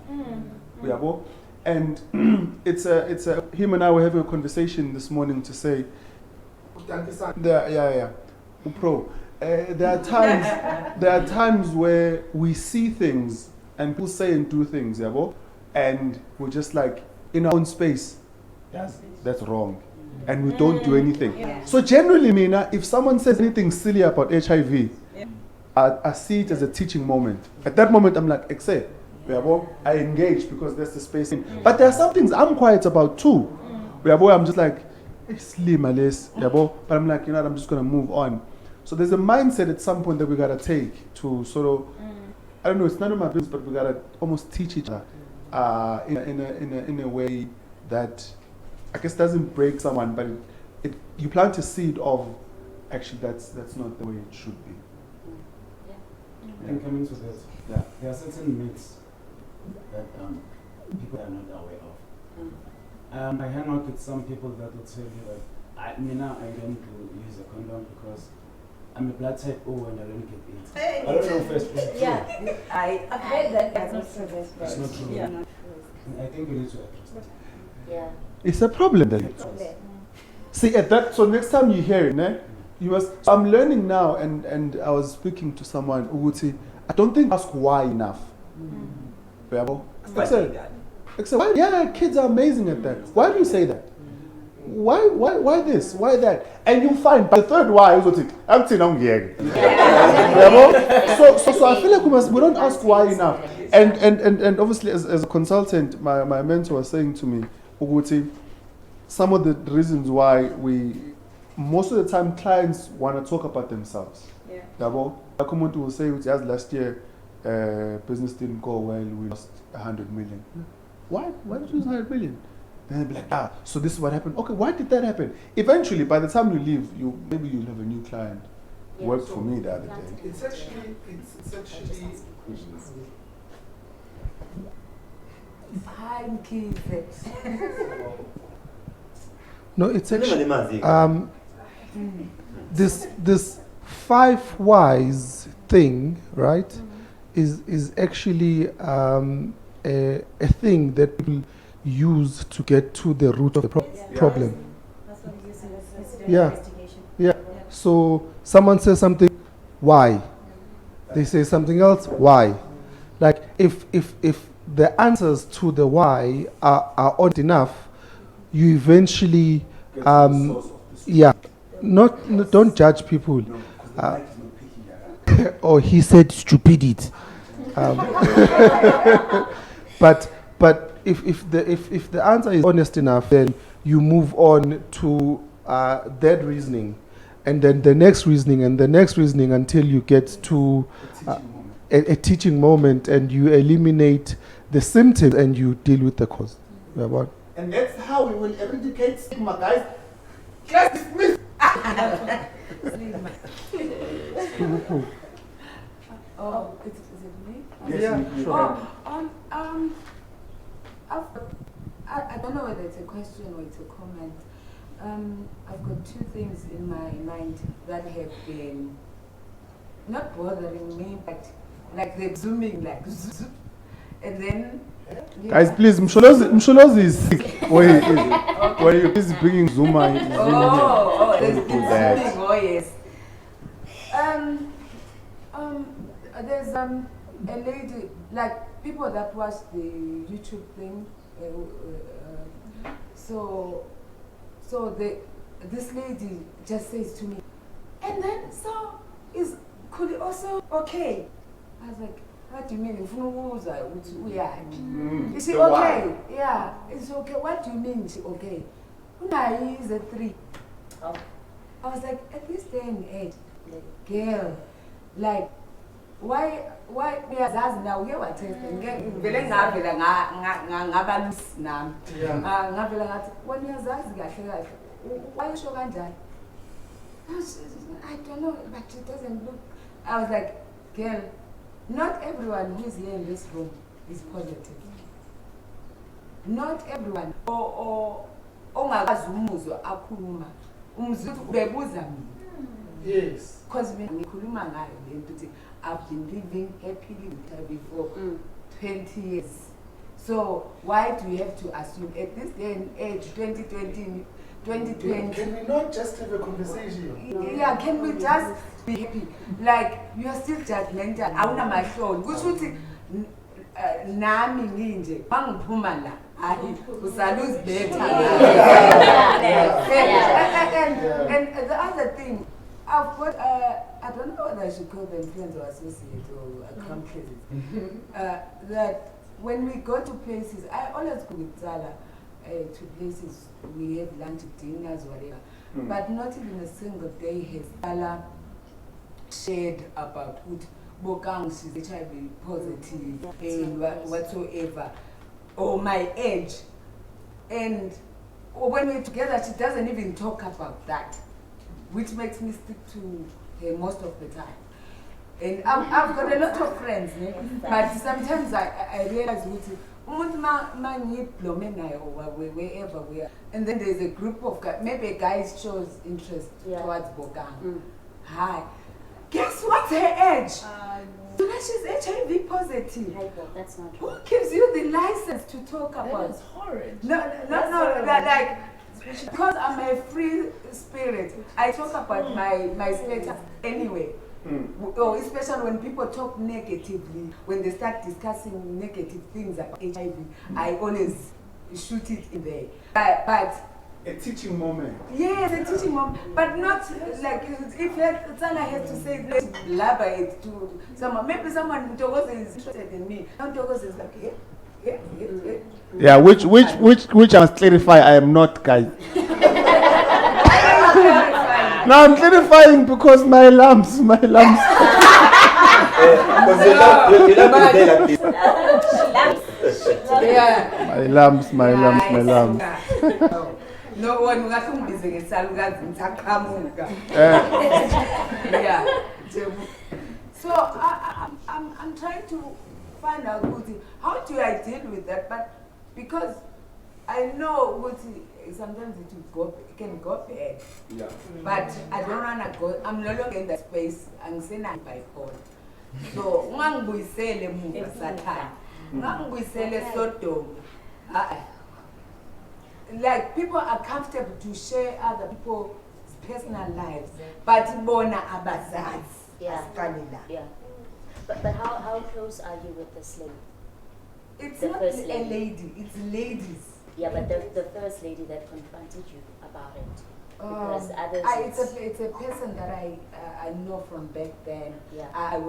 Speaker 14: And it's a him and I were having a conversation this morning to say there are times where we see things and people say and do things, and we're just like in our own space, that's wrong. And we don't do anything. So generally, Mina, if someone says anything silly about HIV, I see it as a teaching moment. At that moment, I'm like, accept. I engage because that's the space. But there are some things I'm quiet about too. I'm just like, slim, but I'm like, you know what, I'm just going to move on. So there's a mindset at some point that we got to take to sort of, I don't know, it's none of my business, but we got to almost teach each other in a way that I guess doesn't break someone, but you plant a seed of, actually, that's not the way it should be.
Speaker 6: And coming to that, there are certain myths that people are not aware of. I hang out with some people that will tell you that I don't use a condom because I'm a blood type O and I don't get AIDS. I don't know first.
Speaker 12: I've heard that. That's not true.
Speaker 6: It's not true.
Speaker 12: Yeah.
Speaker 6: I think we need to address that.
Speaker 12: Yeah.
Speaker 14: It's a problem then. See, at that, so next time you hear it, you must. So I'm learning now, and I was speaking to someone who would say, I don't think ask why enough. Except why? Yeah, kids are amazing at that. Why do you say that? Why this? Why that? And you find by the third why is what it. I'm saying I'm here. So I feel like we don't ask why enough. And obviously as a consultant, my mentor was saying to me, Uguti, some of the reasons why most of the time clients want to talk about themselves.
Speaker 12: Yeah.
Speaker 14: Like someone will say, as last year, business didn't go well, we lost 100 million. Why? Why did you lose 100 million? Then they'll be like, so this is what happened. Okay, why did that happen? Eventually, by the time you leave, maybe you'll have a new client.
Speaker 7: Yeah.
Speaker 14: Worked for me the other day.
Speaker 2: It's actually
Speaker 1: No, it's actually this 5 whys thing, right? Is actually a thing that people use to get to the root of the problem.
Speaker 4: That's what we use in this
Speaker 1: investigation. Yeah. So someone says something, why? They say something else, why? Like if the answers to the why are odd enough, you eventually don't judge people. Or he said stupidity. But if the answer is honest enough, then you move on to that reasoning, and then the next reasoning and the next reasoning until you get to a teaching moment, and you eliminate the symptoms and you deal with the cause.
Speaker 2: And that's how we will eradicate stigma, guys. Class dismissed.
Speaker 10: Oh, is it me?
Speaker 2: Yes, yeah, sure.
Speaker 10: I don't know whether it's a question or it's a comment. I've got 2 things in my mind that have been not bothering me, but like they're zooming, like zoom. And then
Speaker 14: guys, please, Msholozi is sick. Where you please bringing Zuma in.
Speaker 10: There's zooming. Oh yes. There's a lady, like people that watch the YouTube thing. This lady just says to me, and then could it also okay? I was like, what do you mean? Is it okay? Yeah, it's okay. What do you mean? Is it okay? Una is a 3. I was like, at this day and age, girl, like, why uyazazi na uke wathesta ngivele ngavela ngaba loose nami ngavela ngathi wena uyazazi kahle kahle wayisho kanjani. I don't know, but it doesn't look. I was like, girl, not everyone who is here in this room is positive. Not everyone ongakazi umuzwa akhuluma umzwa bebuza mina.
Speaker 2: Yes.
Speaker 10: Because ngikhuluma ngayo lento ukuthi I've been living happily with her before 20 years. So why do you have to assume at this day and age, 2020?
Speaker 2: Can we not just have a conversation?
Speaker 10: Yeah, can we just be happy? Like, you are still judgmental. Awuna mahloni. Kusho ukuthi nami nginje bangiphuma la. Usaluz better. And the other thing, I've got, I don't know whether I should call them friends or associates or accomplices. That when we go to places, I always go with Zala.
Speaker 3: to places, we have lunch, dinners, whatever.
Speaker 14: Mm.
Speaker 3: But not even a single day has Salah shared about Bokang, she's HIV positive, and whatsoever, or my age. And when we're together, she doesn't even talk about that, which makes me stick to her most of the time. And I've got a lot of friends, but sometimes I realize wherever we are. And then there's a group of guys, maybe a guy shows interest towards Bokang. Hi. Guess what's her age? She's HIV positive.
Speaker 7: That's not true.
Speaker 3: Who gives you the license to talk about?
Speaker 10: That's horrid.
Speaker 3: No, like, because I'm a free spirit, I talk about my status anyway. Or especially when people talk negatively, when they start discussing negative things about HIV, I always shoot it in there. But
Speaker 14: A teaching moment.
Speaker 3: yes, a teaching moment, but not like if Sana has to say, let's blabber it to someone. Maybe someone Togo's is interested in me. Now Togo's is like, yeah.
Speaker 14: Yeah, which I must clarify, I am not, guys. No, I'm clarifying because my lumps.
Speaker 5: Because you love to say like this.
Speaker 14: My lumps.
Speaker 3: No one will be saying yeah. So I'm trying to find out how do I deal with that, but because I know sometimes it can go bad.
Speaker 14: Yeah.
Speaker 3: But I don't wanna go. I'm no longer in that space. I'm saying I'm bipolar. So ngangibuyisele emuva Satan. Ngangibuyisele Sodom. Like people are comfortable to share other people's personal lives, but bona abazazi.
Speaker 7: Yeah. But how close are you with this lady?
Speaker 3: It's
Speaker 7: The
Speaker 3: not
Speaker 7: first
Speaker 3: a
Speaker 7: lady.
Speaker 3: lady, it's ladies.
Speaker 7: Yeah, but the first lady that confronted you about it. Because others.
Speaker 3: It's a person that I know from back then.
Speaker 7: Yeah.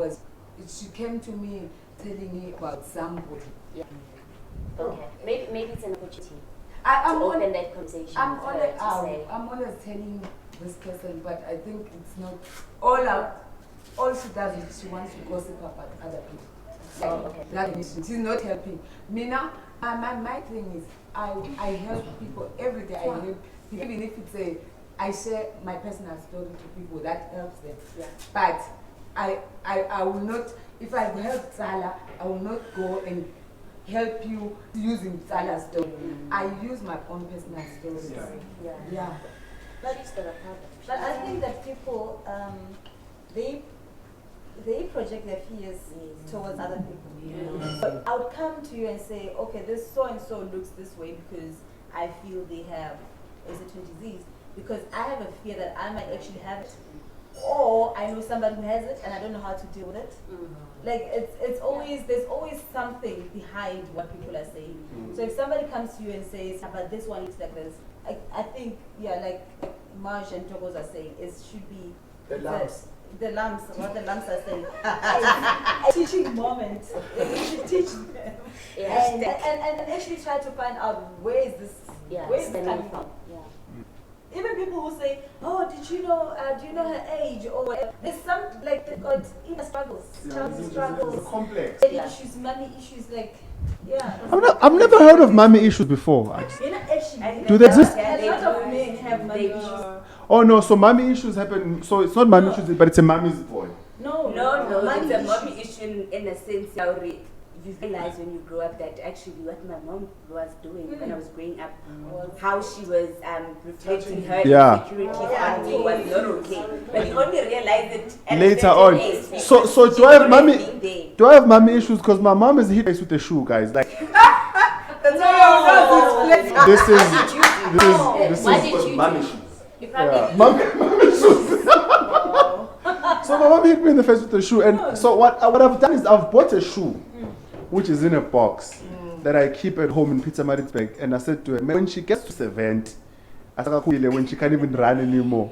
Speaker 3: She came to me telling me about somebody.
Speaker 7: Yeah. Okay. Maybe it's an opportunity
Speaker 3: I'm
Speaker 7: to open
Speaker 3: on-
Speaker 7: that conversation
Speaker 3: I'm
Speaker 7: with her to say.
Speaker 3: I'm always telling this person, but I think it's not all she does is she wants to gossip about other people.
Speaker 7: Okay.
Speaker 3: That is, she's not helping me now. My thing is I help people every day. I help people, even if it's I share my personal story to people, that helps them.
Speaker 7: Yeah.
Speaker 3: But I will not, if I've helped Salah, I will not go and help you using Salah's story. I use my own personal stories. Yeah.
Speaker 7: That is the problem.
Speaker 4: But I think that people, they project their fears towards other people. So I would come to you and say, okay, this so and so looks this way because I feel they have a certain disease, because I have a fear that I might actually have it, or I know somebody who has it and I don't know how to deal with it. Like there's always something behind what people are saying. So if somebody comes to you and says, but this one looks like this, I think like Marge and Togos are saying, it should be
Speaker 14: The lumps.
Speaker 4: The lumps, what the lumps are saying. A teaching moment. You should teach them.
Speaker 7: Yeah.
Speaker 4: And actually try to find out where is this coming from.
Speaker 7: Yeah.
Speaker 4: Even people who say, oh, do you know her age or whatever. There's some they've got inner struggles, childhood struggles,
Speaker 14: It's complex.
Speaker 4: issues, money issues,
Speaker 14: I've never heard of mommy issues before.
Speaker 4: You know, actually,
Speaker 14: Do they exist?
Speaker 4: A lot of men have money issues.
Speaker 14: Oh no, so mommy issues happen. So it's not mommy issues, but it's a mommy's boy.
Speaker 4: No,
Speaker 11: it's a mommy issue in a sense. You realize when you grow up that actually what my mom was doing when I was growing up, how she was reflecting her insecurities on me was not okay. But you only realize it at
Speaker 14: Later
Speaker 11: a
Speaker 14: on.
Speaker 11: certain age.
Speaker 14: So do I have mommy? Do I have mommy issues? Because my mom is hit with a shoe, guys. Like this is
Speaker 7: Mommy issues. You probably
Speaker 14: mommy issues. So my mom hit me in the face with a shoe, and so what I've done is I've bought a shoe, which is in a box that I keep at home in Pizza Maritzburg, and I said to her, when she gets to 70, when she can't even run anymore,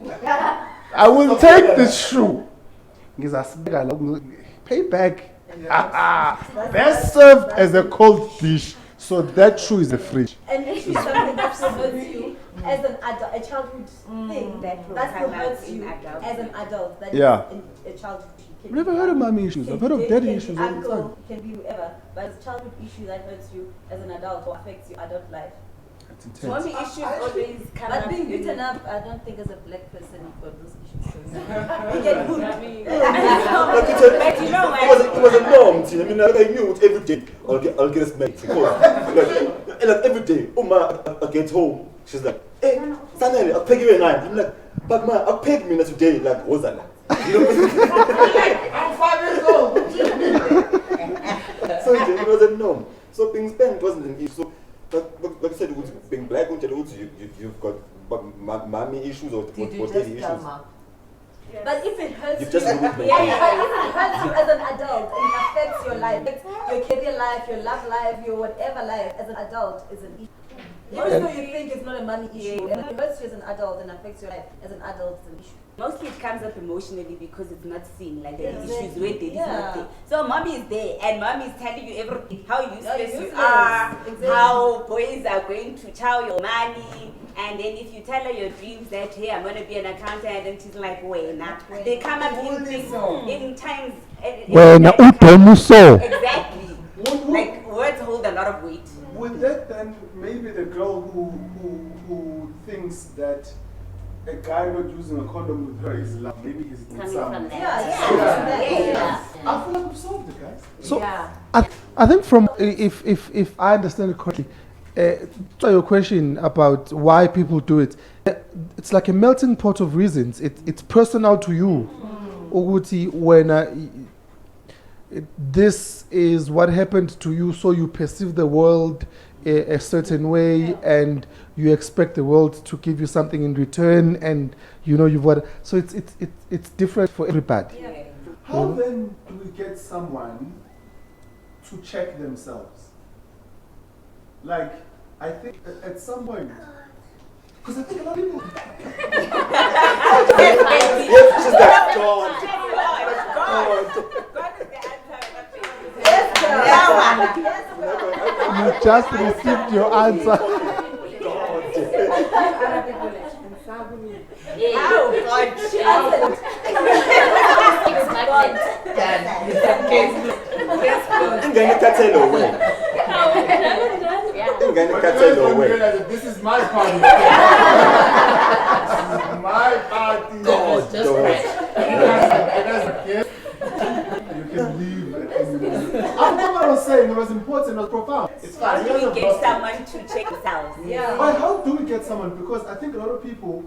Speaker 14: I will take this shoe. Pay back. That's served as a cold dish. So that shoe is a fridge.
Speaker 4: And this is something that will hurt you as an adult, a childhood thing
Speaker 11: That will
Speaker 4: that will
Speaker 11: come
Speaker 4: hurt
Speaker 11: out in
Speaker 4: you
Speaker 11: adulthood.
Speaker 4: as an adult. That
Speaker 14: Yeah.
Speaker 4: is a childhood issue.
Speaker 14: I've never heard of mommy issues. I've heard of daddy
Speaker 4: can
Speaker 14: issues
Speaker 4: be
Speaker 14: all the time.
Speaker 4: uncle, can be whoever, but it's a childhood issue that hurts you as an adult or affects your adult life.
Speaker 14: That's intense.
Speaker 3: Mommy issues always come
Speaker 4: But
Speaker 3: up.
Speaker 4: being beaten up, I don't think as a black person you've got those issues. You get good.
Speaker 5: Like it was a norm. I mean, I knew it every day. I'll get a smack. Like every day, I get home. She's like, hey, Sanele, I'll peg you a 9. I'm like, but ma, I'll peg me today. Like, what's that? You know?
Speaker 10: I'm 5 years old.
Speaker 5: So it was a norm. So being spent wasn't an issue. So, like I said, being black, you've got mommy issues or daddy issues.
Speaker 4: But if it hurts
Speaker 5: You've
Speaker 4: you,
Speaker 5: just removed my
Speaker 4: but
Speaker 5: name.
Speaker 4: if it hurts you as an adult and it affects your life, your career life, your love life, your whatever life, as an adult is an issue. Even though you think it's not a money issue, and it hurts you as an adult and affects your life as an adult, it's an issue.
Speaker 11: Mostly it comes up emotionally because it's not seen, like the
Speaker 4: Exactly.
Speaker 11: issues where there is
Speaker 4: Yeah.
Speaker 11: nothing. So mommy is there and mommy is telling you everything, how useless you
Speaker 4: useless.
Speaker 11: are,
Speaker 4: Exactly.
Speaker 11: how boys are going to chow your money, and then if you tell her your dreams that, hey, I'm going to be an accountant, and she's like, wait, nah. They come up in things, in times. Exactly. Like words hold a lot of weight.
Speaker 14: With that, then maybe the girl who thinks that a guy not using a condom with her is love, maybe he's in
Speaker 7: Coming
Speaker 14: some.
Speaker 7: from that.
Speaker 14: Yeah. I feel like we solved it, guys.
Speaker 1: So I think from if I understand it correctly, to your question about why people do it, it's like a melting pot of reasons. It's personal to you. Uguti, when this is what happened to you, so you perceive the world a certain way, and you expect the world to give you something in return, and you know you've got. So it's different for everybody.
Speaker 14: How then do we get someone to check themselves? Like, I think at some point, because I think a lot of people.
Speaker 5: She's like, God.
Speaker 1: You just received your answer.
Speaker 14: This is my party. This is my party.
Speaker 5: God,
Speaker 14: just you can leave. I know what I was saying. It was important. It was profound. It's
Speaker 11: How
Speaker 14: fine.
Speaker 11: do we get someone to check themselves?
Speaker 14: But how do we get someone? Because I think a lot of people,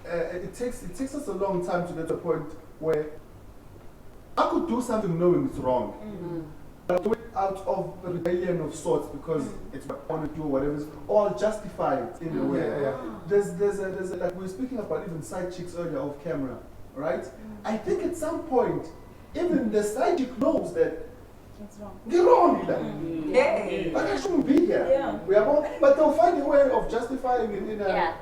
Speaker 14: it takes us a long time to get to a point where I could do something knowing it's wrong. But do it out of rebellion of sorts because it's what I want to do, whatever, or I'll justify it in a way. There's a, like we were speaking about even side chicks earlier off camera, right? I think at some point, even the side chick knows that they're wrong. Like, I shouldn't be here. We are wrong, but they'll find a way of justifying it in a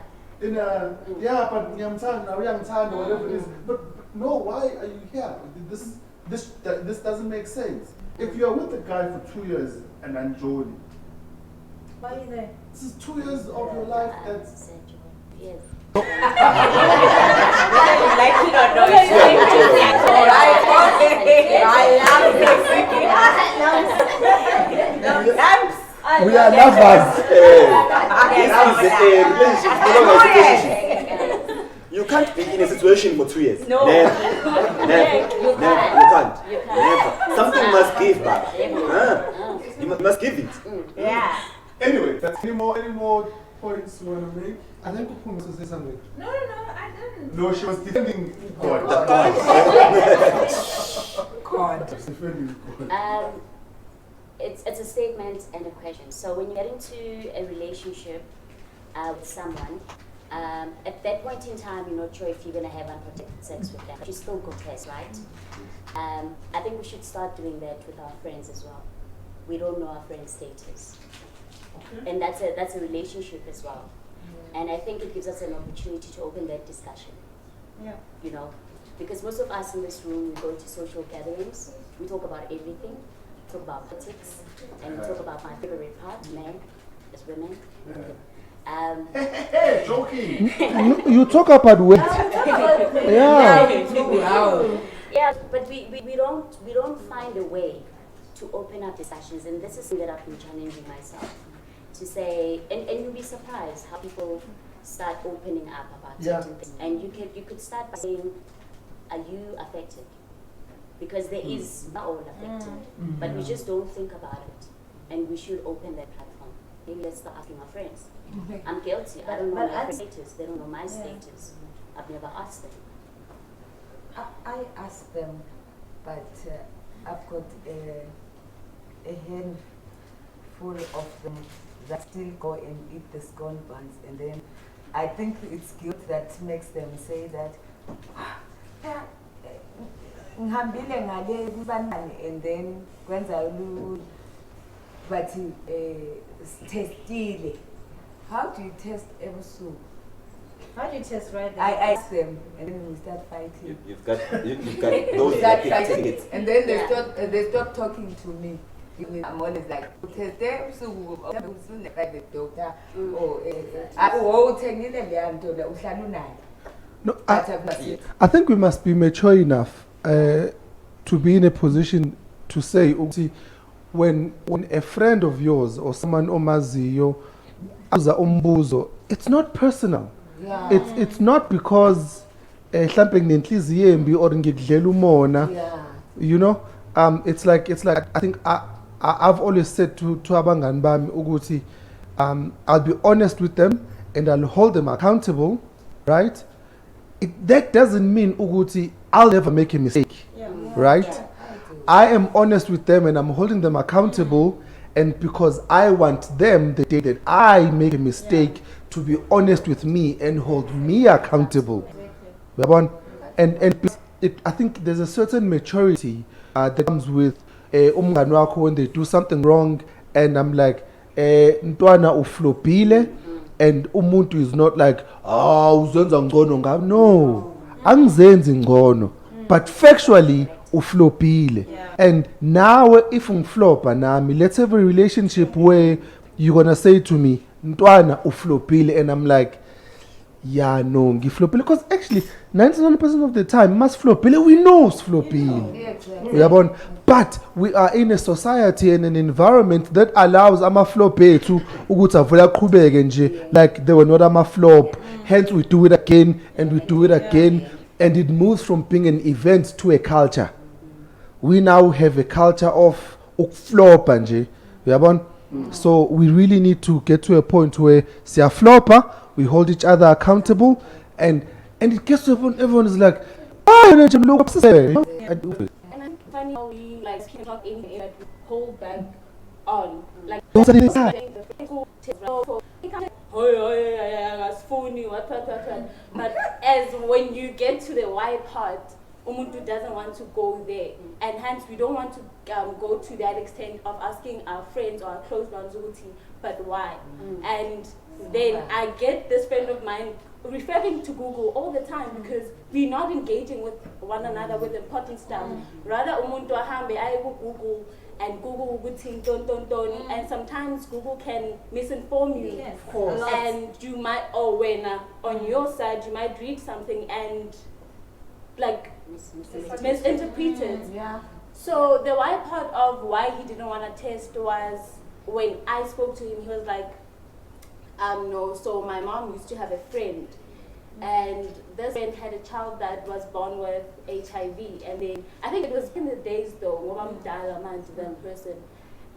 Speaker 14: but Nyamtana, whatever it is. But no, why are you here? This doesn't make sense. If you're with a guy for 2 years and enjoy it,
Speaker 4: Why are you there?
Speaker 14: this is 2 years of your life that's.
Speaker 7: Yes.
Speaker 11: Like it or not,
Speaker 1: We are lovers.
Speaker 5: You can't be in a situation for 2 years.
Speaker 11: No.
Speaker 5: Never. You can't. Never. Something must give back. You must give it.
Speaker 11: Yeah.
Speaker 14: Anyway, that's any more points you want to make?
Speaker 1: I think Kupung wants to say something.
Speaker 13: No, I didn't.
Speaker 14: No, she was defending God. God. Defending God.
Speaker 7: It's a statement and a question. So when you get into a relationship with someone, at that point in time, you're not sure if you're going to have unprotected sex with them. But you still go test, right? I think we should start doing that with our friends as well. We don't know our friends' status. Okay. And that's a relationship as well. And I think it gives us an opportunity to open that discussion.
Speaker 4: Yeah.
Speaker 7: You know, because most of us in this room, we go to social gatherings, we talk about everything, talk about politics, and we talk about my favorite part, men, as women.
Speaker 14: Joking. You talk about weight. Yeah.
Speaker 7: Yeah, but we don't find a way to open up discussions, and this is something that I've been challenging myself to say, and you'll be surprised how people start opening up about certain things. And you could start by saying, are you affected? Because there is not all affected, but we just don't think about it, and we should open that platform. Maybe let's start asking our friends. I'm guilty. I don't know my friend's status. They don't know my status. I've never asked them.
Speaker 3: I ask them, but I've got a handful of them that still go and eat the scone buns, and then I think it's guilt that makes them say that, ngihambile ngale kubanani, and then kwenza but testile. How do you test ebusuku?
Speaker 4: How do you test right there?
Speaker 3: I ask them, and then we start fighting.
Speaker 5: You've got those that take it.
Speaker 3: And then they stop talking to me. I'm always like, test ebusuku, the doctor.
Speaker 1: No, I think we must be mature enough to be in a position to say, when a friend of yours or someone omaziyo aza umbuzo, it's not personal.
Speaker 3: Yeah.
Speaker 1: It's not because mhlambe nginenhliziyo embi or ngikudlela umona. You know, it's like I think I've always said to abangani bami ukuthi I'll be honest with them and I'll hold them accountable, right? That doesn't mean ukuthi I'll never make a mistake, right? Yeah, I am honest with them and I'm holding them accountable, and because I want them, the day that I make a mistake, to be honest with me and hold me accountable. And I think there's a certain maturity that comes with umngani wakho when they do something wrong, and I'm like, ntwana uflopile, and umuntu is not like, uzenza ngcono ngami. No, angizenzi ngcono, but factually uflopile. And now if ungflopa nami, let's have a relationship where you're gonna say to me, ntwana uflopile, and I'm like, yeah, no, ngiflopile, because actually 99% of the time must flopile, we know flopile. But we are in a society and an environment that allows amaflope to ukuthi avula qhubeke nje like they were not amaflop. Hence we do it again and we do it again, and it moves from being an event to a culture. We now have a culture of ukflopa nje. So we really need to get to a point where siyaflopa, we hold each other accountable, and it gets to a point everyone is like,
Speaker 12: And I'm funny how we like keep talking and hold back on. Like but as when you get to the why part, umuntu doesn't want to go there, and hence we don't want to go to that extent of asking our friends or our close ones, but why? And then I get this friend of mine referring to Google all the time because we're not engaging with one another with important stuff. Rather, umuntu ahambe aye ku Google and Google ukuthi don, and sometimes Google can misinform you.
Speaker 4: Yes,
Speaker 12: of course. And you might, when on your side you might read something and like misinterpret it. So the why part of why he didn't want to test was when I spoke to him, he was like, no, so my mom used to have a friend, and this friend had a child that was born with HIV, and then I think it was in the days though, the person,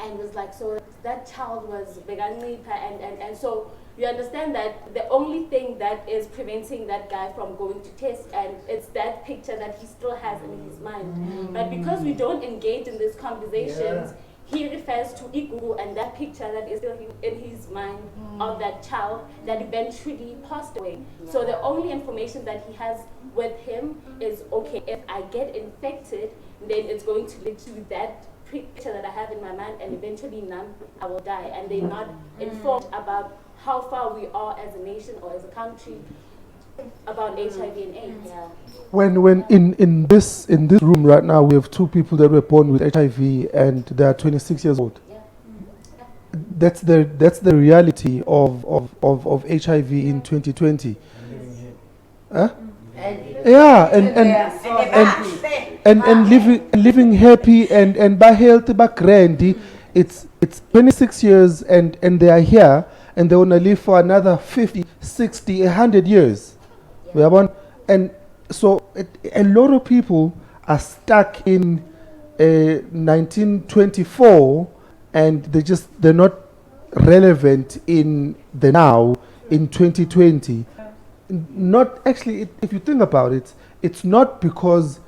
Speaker 12: and was like, so that child was veganipa, and so you understand that the only thing that is preventing that guy from going to test, and it's that picture that he still has in his mind. But because we don't engage in these conversations, he refers to Google and that picture that is still in his mind of that child that eventually passed away. So the only information that he has with him is, okay, if I get infected, then it's going to lead to that picture that I have in my mind, and eventually I will die. And they're not informed about how far we are as a nation or as a country about HIV and AIDS.
Speaker 7: Yeah.
Speaker 1: When in this room right now, we have two people that were born with HIV and they are 26 years old.
Speaker 7: Yeah.
Speaker 1: That's the reality of HIV in 2020. Huh? Yeah, and living happy and by health, by grandy. It's 26 years and they are here and they want to live for another 50, 60, 100 years.
Speaker 7: Yeah.
Speaker 1: We are one, and so a lot of people are stuck in 1924 and they're not relevant in the now in 2020. Not actually, if you think about it, it's not because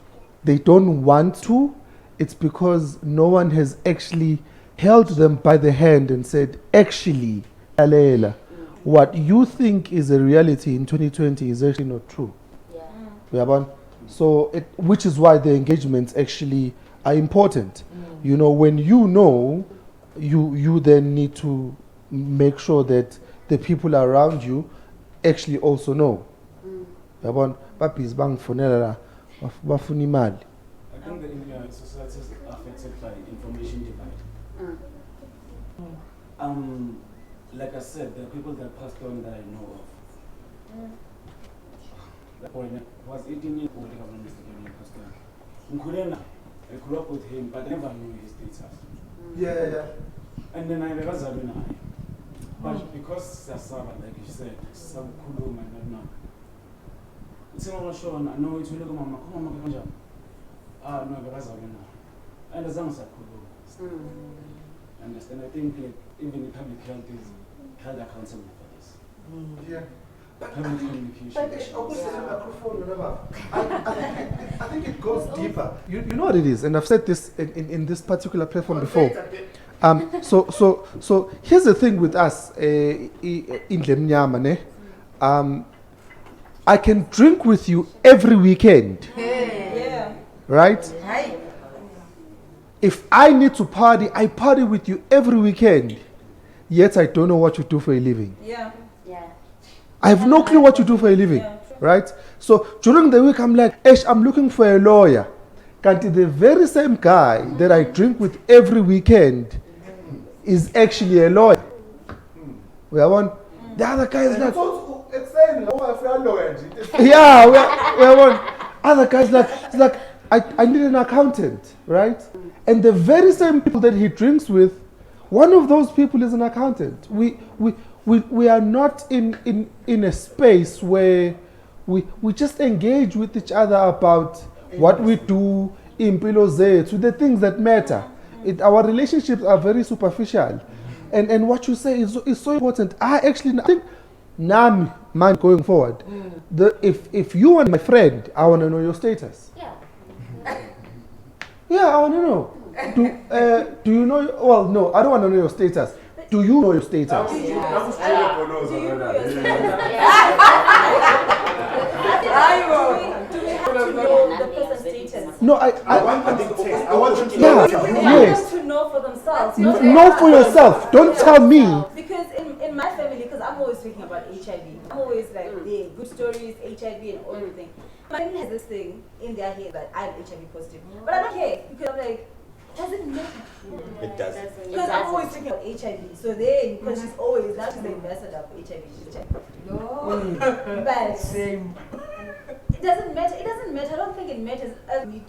Speaker 1: they don't want to, it's because no one has actually held them by the hand and said, actually, Alela, what you think is a reality in 2020 is actually not true.
Speaker 7: Yeah.
Speaker 1: So, which is why the engagements actually are important. You know, when you know, you then need to make sure that the people around you actually also know. Papi is bangfonela bafuna imali.
Speaker 6: I think the Indian society is affected by information divide. Like I said, there are people that passed on that I know of. That boy was 18 years old, if I'm not mistaken, when he passed on. Nkulena, I grew up with him, but I never knew his status.
Speaker 1: Yeah.
Speaker 6: And then I never saw him. But because Sasaba, like you said, some Kulu, my God, it's not sure, I know it's really Mama, come on, no, because I know. And as long as I could. Understand? I think like, even the public health is held accountable for this.
Speaker 1: Yeah.
Speaker 6: Public communication.
Speaker 1: I think it goes deeper. You know what it is, and I've said this in this particular platform before. So here's the thing with us in Lemnyama, I can drink with you every weekend.
Speaker 4: Yeah.
Speaker 1: Right? If I need to party, I party with you every weekend. Yet I don't know what you do for a living.
Speaker 4: Yeah.
Speaker 1: I have no clue what you do for a living. Right? So during the week, I'm like, I'm looking for a lawyer. Kanti, the very same guy that I drink with every weekend is actually a lawyer. We are one. The other guy is like, yeah, we are one. Other guys like I need an accountant, right? And the very same people that he drinks with, one of those people is an accountant. We are not in a space where we just engage with each other about what we do, impilo zethu, the things that matter. Our relationships are very superficial. And what you say is so important. I think man going forward, if you are my friend, I want to know your status. Yeah, I want to know. Do you know? Well, no, I don't want to know your status. Do you know your status?
Speaker 4: Do you know your Do we have to know the person's status?
Speaker 1: No, I want to
Speaker 4: know for themselves.
Speaker 1: Know for yourself. Don't tell me.
Speaker 4: Because in my family, because I'm always speaking about HIV, I'm always like, yeah, good stories, HIV and everything. My family has this thing in their head that I'm HIV positive. But I don't care because I'm like, does it matter?
Speaker 5: It does.
Speaker 4: Because I'm always thinking about HIV. So then, because she's always, now she's the ambassador for HIV. No. But same. It doesn't matter. It doesn't matter. I don't think it matters me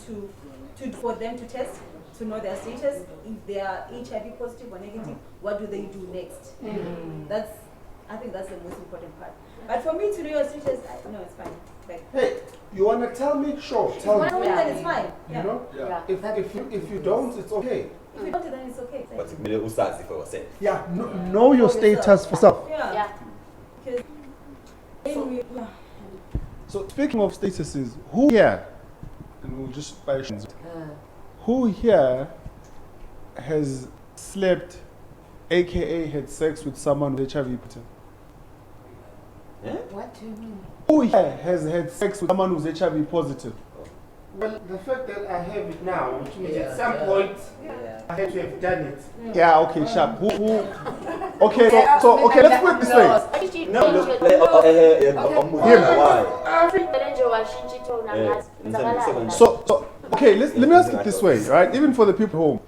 Speaker 4: for them to test, to know their status. If they are HIV positive or negative, what do they do next? I think that's the most important part. But for me to know your status, no, it's fine. Like,
Speaker 1: hey, you wanna tell me? Sure, tell me.
Speaker 4: Then it's fine.
Speaker 1: You know? Yeah. If you don't, it's okay.
Speaker 4: If you don't, then it's okay.
Speaker 5: But usazi for yourself.
Speaker 1: Yeah, know your status for yourself.
Speaker 4: Yeah.
Speaker 14: So speaking of statuses, who here, and we'll just by who here has slept, aka had sex with someone with HIV positive?
Speaker 3: What do you mean?
Speaker 14: Who here has had sex with someone who's HIV positive?
Speaker 1: Well, the fact that I have it now, which means at some point I had to have done it.
Speaker 14: Yeah, okay, sharp. Who? Okay, so okay, let's put it this way.
Speaker 7: you
Speaker 5: No,
Speaker 7: change
Speaker 5: look,
Speaker 7: your
Speaker 5: like, why?
Speaker 14: So okay, let me ask it this way, right? Even for the people home,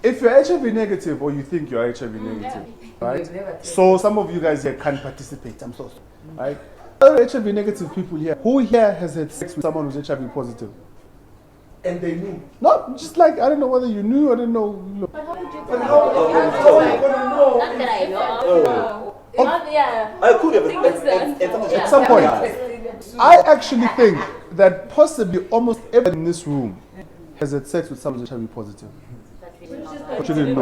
Speaker 14: if you're HIV negative or you think you're HIV negative, right? So some of you guys here can participate. I'm so sorry, right? Other HIV negative people here, who here has had sex with someone who's HIV positive?
Speaker 2: And they knew.
Speaker 14: Not just like, I don't know whether you knew, I don't know.
Speaker 12: But how would you
Speaker 2: But how are you gonna know?
Speaker 7: Not that I know.
Speaker 12: Yeah.
Speaker 5: I could have
Speaker 14: At some point, I actually think that possibly almost everyone in this room has had sex with someone who's HIV positive. But you didn't know.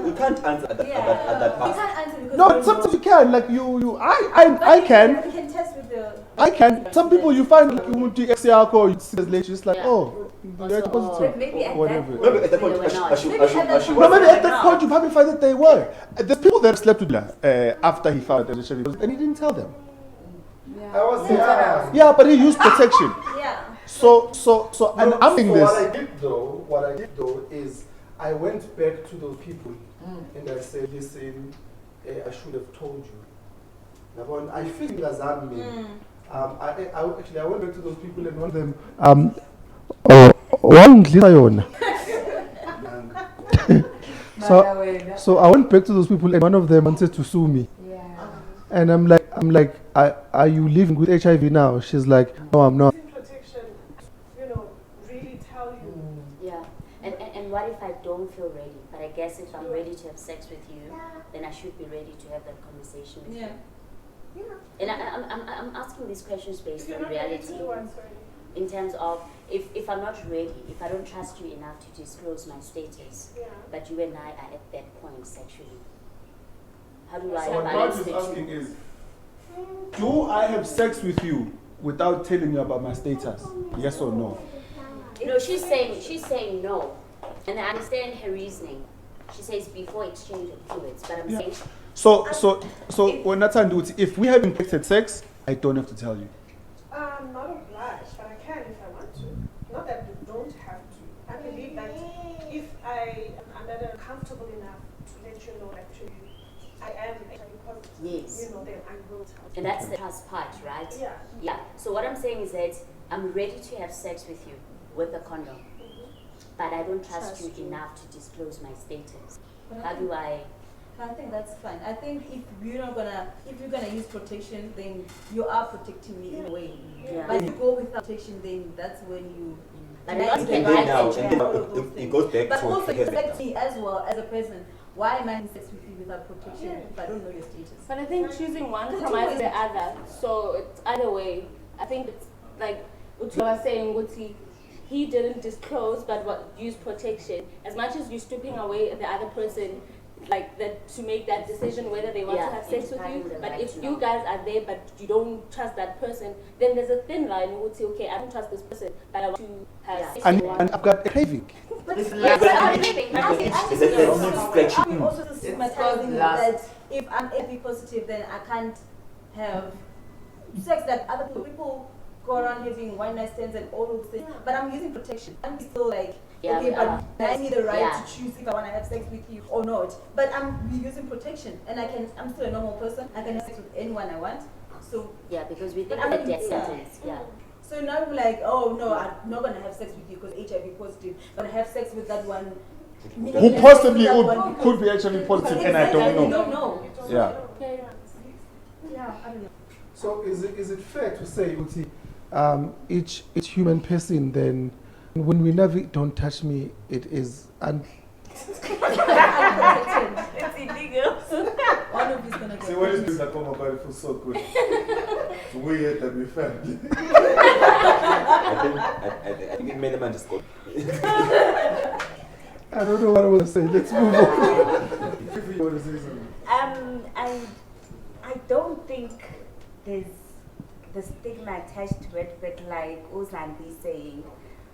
Speaker 5: We can't answer at that
Speaker 4: You
Speaker 5: part.
Speaker 4: can't answer because
Speaker 14: No,
Speaker 4: you
Speaker 14: sometimes
Speaker 4: know.
Speaker 14: you can. Like I can.
Speaker 4: You can test with the.
Speaker 14: I can. Some people you find like you won't do XCR or you see this later, just like, oh, you're positive.
Speaker 3: Maybe at
Speaker 14: Whatever.
Speaker 5: Maybe at that point,
Speaker 7: They were not.
Speaker 5: she
Speaker 14: No, maybe at that point you probably find that they were. There's people that slept with after he found that HIV was, and he didn't tell them.
Speaker 2: I was there.
Speaker 14: Yeah, but he used protection.
Speaker 4: Yeah.
Speaker 14: So, and I'm saying
Speaker 2: What
Speaker 14: this.
Speaker 2: I did though is I went back to those people and I said, listen, I should have told you. I feel me. I went back to those people and one of them so I went back to those people and one of them wanted to sue me. And I'm like, are you living with HIV now? She's like, no, I'm not.
Speaker 8: Protection, really tell you.
Speaker 7: Yeah. And what if I don't feel ready? But I guess if I'm ready to have sex with you, then I should be ready to have that conversation with you. And I'm asking these questions based on reality. In terms of if I'm not ready, if I don't trust you enough to disclose my status, but you and I are at that point sexually, how do I
Speaker 14: So what
Speaker 7: balance
Speaker 14: God
Speaker 7: the
Speaker 14: is asking
Speaker 7: two?
Speaker 14: is, do I have sex with you without telling you about my status? Yes or no?
Speaker 7: No, she's saying no, and I understand her reasoning. She says before exchange of fluids, but I'm saying
Speaker 14: So when that's it, if we have infected sex, I don't have to tell you.
Speaker 8: I'm not obliged, but I can if I want to. Not that you don't have to. I believe that if I'm comfortable enough to let you know that I am actually positive,
Speaker 7: yes.
Speaker 8: then I will tell you.
Speaker 7: And that's the trust part, right?
Speaker 8: Yeah.
Speaker 7: Yeah. So what I'm saying is that I'm ready to have sex with you with a condom, but I don't trust you enough to disclose my status. How do I?
Speaker 4: I think that's fine. I think if you're gonna use protection, then you are protecting me in a way.
Speaker 7: Yeah.
Speaker 4: But if you go without protection, then that's when you.
Speaker 7: But
Speaker 4: deny
Speaker 7: not
Speaker 4: the
Speaker 7: the
Speaker 4: right
Speaker 7: right
Speaker 4: to
Speaker 7: entry.
Speaker 4: do all of those
Speaker 5: It
Speaker 4: things.
Speaker 5: goes back
Speaker 4: But
Speaker 5: to
Speaker 4: also, you
Speaker 5: yes,
Speaker 4: affect me as well as a person. Why am I having sex with you without protection if I don't know your status?
Speaker 12: But I think choosing one compromises the other. So it's either way. I think it's like Utu was saying, Uti, he didn't disclose but used protection. As much as you're stripping away the other person, like that to make that decision whether they want to have sex with you. But if you guys are there but you don't trust that person, then there's a thin line. You would say, okay, I don't trust this person, but I want to have sex with
Speaker 14: And I've got a craving.
Speaker 4: But
Speaker 5: It's
Speaker 4: yes,
Speaker 5: like-
Speaker 4: I'm
Speaker 5: it's-
Speaker 4: living.
Speaker 5: it's-
Speaker 4: I'm also stigmatizing that if I'm HIV positive, then I can't have sex that other people go around having one night stands and all those things. But I'm using protection. I'm still like, okay, but I need the right to choose if I want to have sex with you or not. But I'm using protection, and I'm still a normal person. I can have sex with anyone I want. So
Speaker 7: yeah, because we think
Speaker 4: I'm
Speaker 7: the
Speaker 4: not
Speaker 7: death
Speaker 4: using
Speaker 7: sentence. Yeah.
Speaker 4: So now I'm like, oh no, I'm not gonna have sex with you because HIV positive. I'm gonna have sex with that one.
Speaker 14: Who possibly could be HIV positive and I don't know.
Speaker 4: You don't know.
Speaker 14: Yeah.
Speaker 4: Yeah, I don't know.
Speaker 2: So is it fair to say, Uti,
Speaker 1: Each human person then, when we navigate don't touch me, it is
Speaker 4: It's illegal. One of you's gonna go.
Speaker 14: See, when it's like, oh my God, it feels so good. It's weird that we family.
Speaker 5: I think it made the man just go.
Speaker 1: I don't know what I want to say. Let's move on.
Speaker 2: if you want to say something.
Speaker 11: I don't think there's the stigma attached to it, but like Uzanbi saying,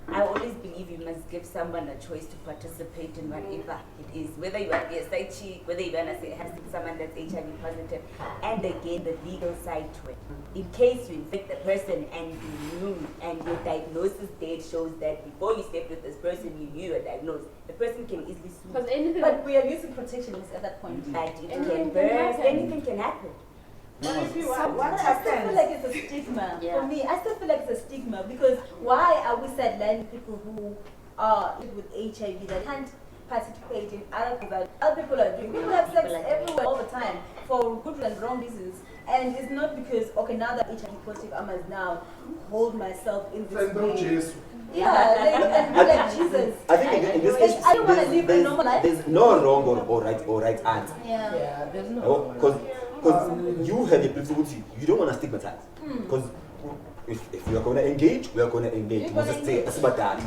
Speaker 11: I always believe you must give someone a choice to participate in whatever it is, whether you want to be a side chick, whether you want to have someone that's HIV positive, and again the legal side to it. In case you infect the person and you knew, and your diagnosis date shows that before you slept with this person you knew you were diagnosed, the person can easily sue.
Speaker 4: But we are using protectionists at that point.
Speaker 11: But it can burst, anything can happen.
Speaker 4: I still feel like it's a stigma.
Speaker 11: Yeah.
Speaker 4: For me, I still feel like it's a stigma because why are we sidelining people who are with HIV that can't participate in other things? Other people are doing. People have sex everywhere all the time for good and wrong reasons. And it's not because, okay, now that HIV positive, I must now hold myself in this way. Yeah, like Jesus.
Speaker 5: I think in this case,
Speaker 4: I don't want to live a normal life.
Speaker 5: there's no wrong or right answer.
Speaker 4: Yeah,
Speaker 10: there's no.
Speaker 5: Because you have a principle, you don't want to stigmatize. Because if we are going to engage, we are going to engage. We'll just say, it's about that.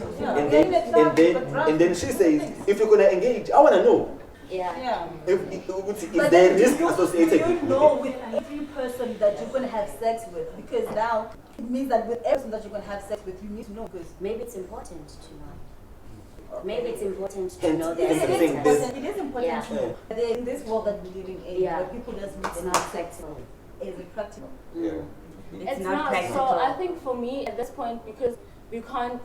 Speaker 5: And then she says, if you're going to engage, I want to know.
Speaker 4: Yeah.
Speaker 5: If there is risk associated
Speaker 4: you know with every person that you're going to have sex with, because now it means that with every person that you're going to have sex with, you need to know. Because
Speaker 7: maybe it's important to know. Maybe it's important to
Speaker 5: And
Speaker 7: know that.
Speaker 4: it is important
Speaker 7: Yeah.
Speaker 4: to know. But in this world that we're living in,
Speaker 7: Yeah.
Speaker 4: where people just need
Speaker 7: It's
Speaker 4: to
Speaker 7: not
Speaker 4: have sex,
Speaker 7: practical.
Speaker 4: is it practical?
Speaker 5: Yeah.
Speaker 12: It's not. So I think for me at this point, because we can't,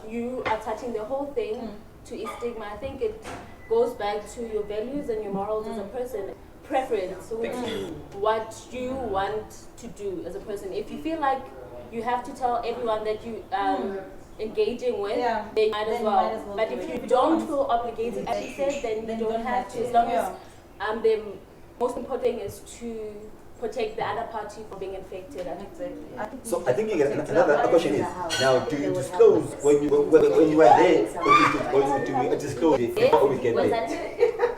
Speaker 12: you are touching the whole thing to a stigma. I think it goes back to your values and your morals as a person, preference, what you want to do as a person. If you feel like you have to tell everyone that you engaging with, then you might as well. But if you don't feel obligated, as you said, then you don't have to. As long as the most important thing is to protect the other party from being infected.
Speaker 5: So I think another question is, now do you disclose when you are there, or do you disclose it before we get there?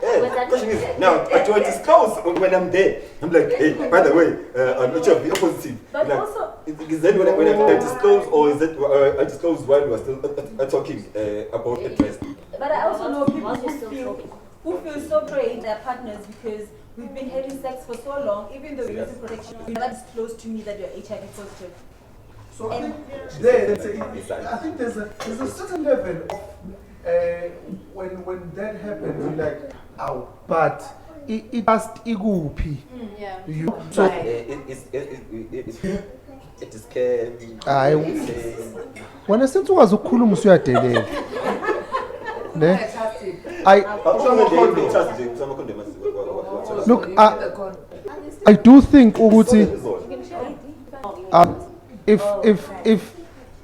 Speaker 5: Yeah, question is, now do I disclose when I'm there? I'm like, hey, by the way, I'm HIV positive.
Speaker 4: But
Speaker 5: like,
Speaker 4: also,
Speaker 5: is that when I disclose, or is that I disclose while we are still talking about the test?
Speaker 4: but I also know people who feel so prey in their partners because we've been having sex for so long, even though we're using protection, you never disclose to me that you're HIV positive.
Speaker 2: So I think there's a certain level of when that happens, you're like, ow.
Speaker 1: But it just iguphi.
Speaker 4: Yeah.
Speaker 1: You
Speaker 5: So
Speaker 1: so
Speaker 5: it is care.
Speaker 1: hayi wena senze ukwazi ukukhuluma usuyadelela ne look I do think ukuthi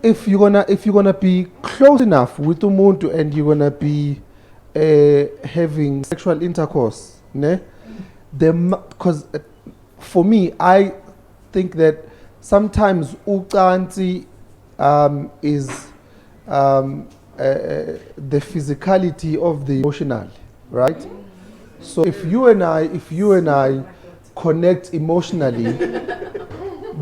Speaker 1: if you're gonna be close enough with umuntu and you're gonna be having sexual intercourse, ne? Because for me, I think that sometimes ucansi is the physicality of the emotional, right? So if you and I connect emotionally,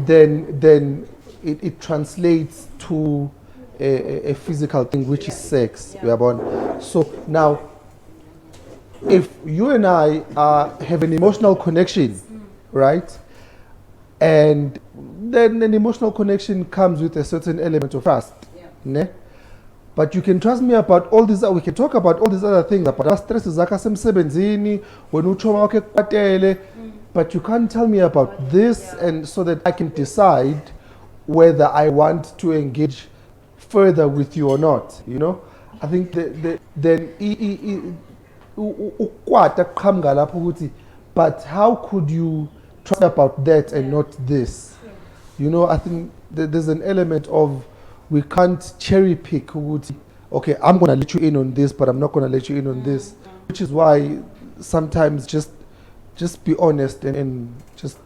Speaker 1: then it translates to a physical thing, which is sex. So now, if you and I have an emotional connection, right, and then an emotional connection comes with a certain element of trust, ne? But you can trust me about all these. We can talk about all these other things about stress zakho semsebenzini, when uchoma wakhe kuqatele, but you can't tell me about this, and so that I can decide whether I want to engage further with you or not. You know, I think then ukwata kuqhamuka lapho ukuthi, but how could you trust about that and not this? You know, I think there's an element of we can't cherry pick ukuthi, okay, I'm going to let you in on this, but I'm not going to let you in on this, which is why sometimes just be honest and just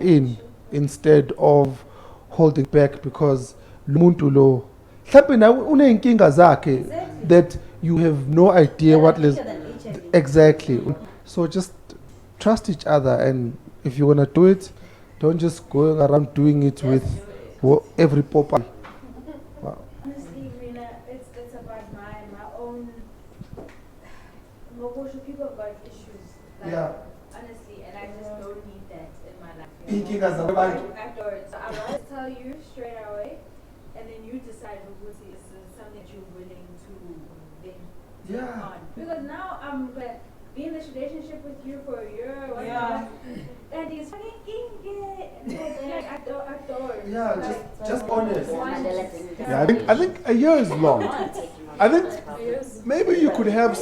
Speaker 1: instead of holding back, because lumuntu lo mhlawumbe na uneyinkinga zakhe that you have no idea what is exactly. So just trust each other, and if you want to do it, don't just go around doing it with every pop up.
Speaker 13: Honestly, Rena, it's about my own. People have got issues. Like, honestly, and I just don't need that in my life.
Speaker 2: Inkinga zabantu.
Speaker 13: Afterwards, so I want to tell you straight away, and then you you decide what is something that you're willing to then take
Speaker 1: Yeah.
Speaker 13: on. Because now I'm gonna be in this relationship with you for a year,
Speaker 4: Yeah.
Speaker 13: and he's fucking like adore.
Speaker 1: Yeah, just honest.
Speaker 14: Yeah, I think a year is long. I think maybe you could have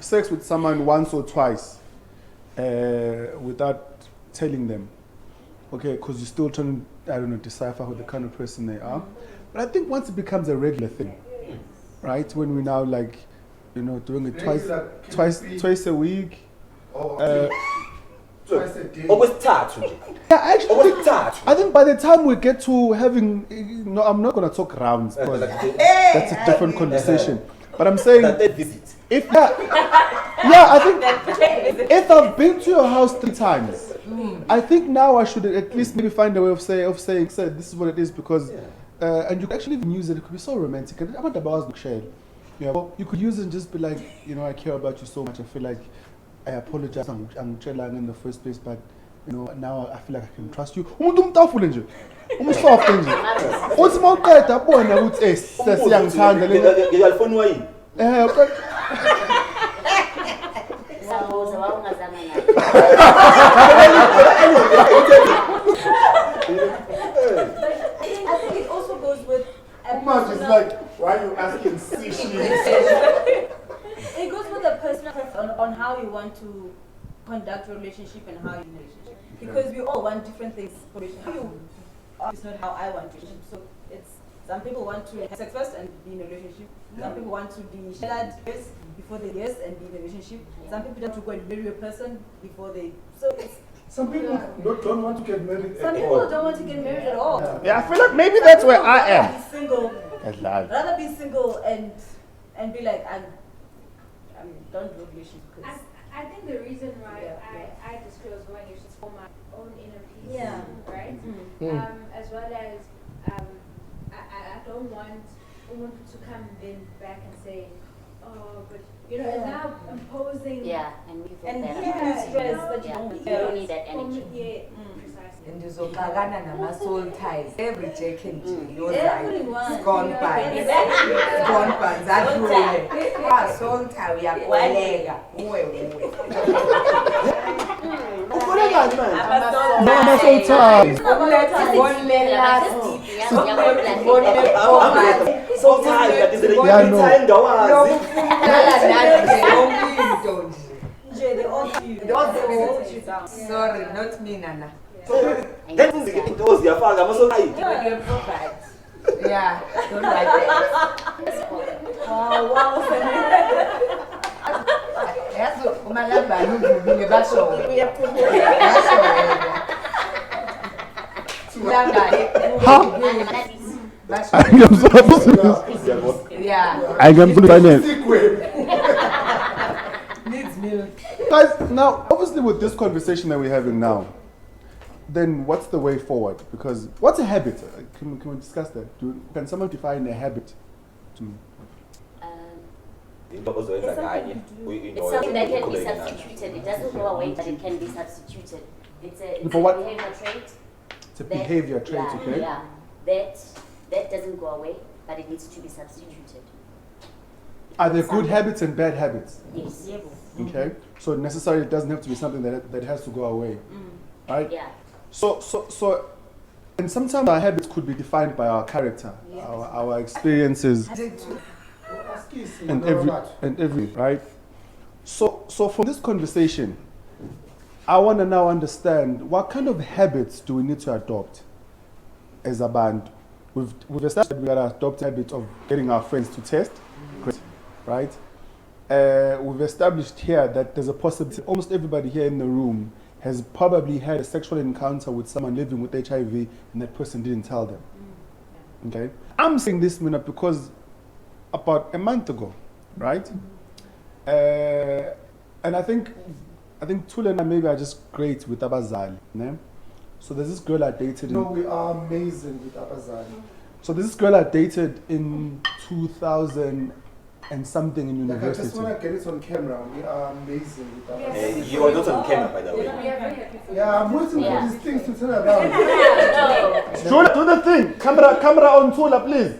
Speaker 14: sex with someone once or twice without telling them. Okay, because you're still trying to, I don't know, decipher who the kind of person they are. But I think once it becomes a regular thing, right? When we now like, you know, doing it twice a week.
Speaker 1: Twice a day.
Speaker 5: Always touch.
Speaker 14: Yeah, actually,
Speaker 5: Always touch.
Speaker 14: I think by the time we get to having, no, I'm not going to talk rounds because that's a different conversation. But I'm saying, if I think if I've been to your house 3 times, I think now I should at least maybe find a way of saying, this is what it is because, and you could actually even use it. It could be so romantic. And I'm not about to share. You could use it and just be like, you know, I care about you so much. I feel like I apologize. I'm chilling in the first place, but you know, now I feel like I can trust you. Umuntu umtafule nje. Umsoft nje. Uthi mawuqeda bona ukuthi sesiyangithanda lena.
Speaker 5: Ngiyalifona wayini?
Speaker 7: Sabuza wawungazama
Speaker 4: I think it also goes with
Speaker 2: It's like, why are you asking sushi?
Speaker 4: It goes with a personal preference on how you want to conduct your relationship and how you in a relationship. Because we all want different things for relationship. It's not how I want a relationship. So it's some people want to have sex first and be in a relationship. Some people want to be shared first before they yes and be in a relationship. Some people want to go and marry a person before they. So it's.
Speaker 2: Some people don't want to get married
Speaker 4: Some people don't want to get married at all.
Speaker 14: Yeah, I feel like maybe that's where I am.
Speaker 4: Be single. Rather be single and be like I don't do relationship because.
Speaker 13: I think the reason why I disclose going is just for my own inner peace.
Speaker 4: Yeah.
Speaker 13: Right? As well as I don't want someone to come then back and say, oh, but you know, and now imposing.
Speaker 7: Yeah, and you feel
Speaker 4: And
Speaker 7: better.
Speaker 4: yeah, stress that you
Speaker 7: You don't need that energy.
Speaker 13: Precisely.
Speaker 3: And ndizoxakana nama-soul ties every jacket
Speaker 4: Everyone.
Speaker 3: gone by zadlule soul tie uyakweleka uwe
Speaker 5: Ukhulekani manje?
Speaker 14: Ama-soul ties.
Speaker 5: So tired that is
Speaker 14: Yeah, no.
Speaker 4: They all do you. They all hold you down.
Speaker 3: sorry not me nana
Speaker 5: Then it was your father. I'm so tired.
Speaker 3: you provide yeah don't like that
Speaker 4: Wow.
Speaker 3: yazi umalambani uvukile basho needs milk.
Speaker 14: Guys, now obviously with this conversation that we're having now, then what's the way forward? Because what's a habit? Can we discuss that? Can someone define a habit to me?
Speaker 7: It's something that can be substituted. It doesn't go away, but it can be substituted. It's a behavior trait.
Speaker 14: It's a behavior trait,
Speaker 7: yeah,
Speaker 14: okay?
Speaker 7: Yeah, that doesn't go away, but it needs to be substituted.
Speaker 14: Are there good habits and bad habits?
Speaker 7: Yes.
Speaker 14: Okay, so necessarily it doesn't have to be something that has to go away, right?
Speaker 7: Yeah.
Speaker 14: So, and sometimes our habits could be defined by our character, our experiences, and every right. So from this conversation, I want to now understand what kind of habits do we need to adopt as a band. We've established that we got to adopt a habit of getting our friends to test, right? We've established here that there's a possibility almost everybody here in the room has probably had a sexual encounter with someone living with HIV and that person didn't tell them. Okay? I'm saying this, Mina, because about a month ago, right? And I think Tula and I maybe are just great with Abazali. Ne? So there's this girl I dated.
Speaker 2: No, we are amazing with Abazali.
Speaker 14: So there's this girl I dated in 2008. and something in
Speaker 2: Like, I just
Speaker 14: university.
Speaker 2: want to get it on camera. We are amazing with our
Speaker 5: You are not on camera, by the way.
Speaker 2: Yeah, I'm waiting
Speaker 7: Yeah.
Speaker 2: for these things to turn around.
Speaker 14: Tula, do the thing. Camera on Tula, please.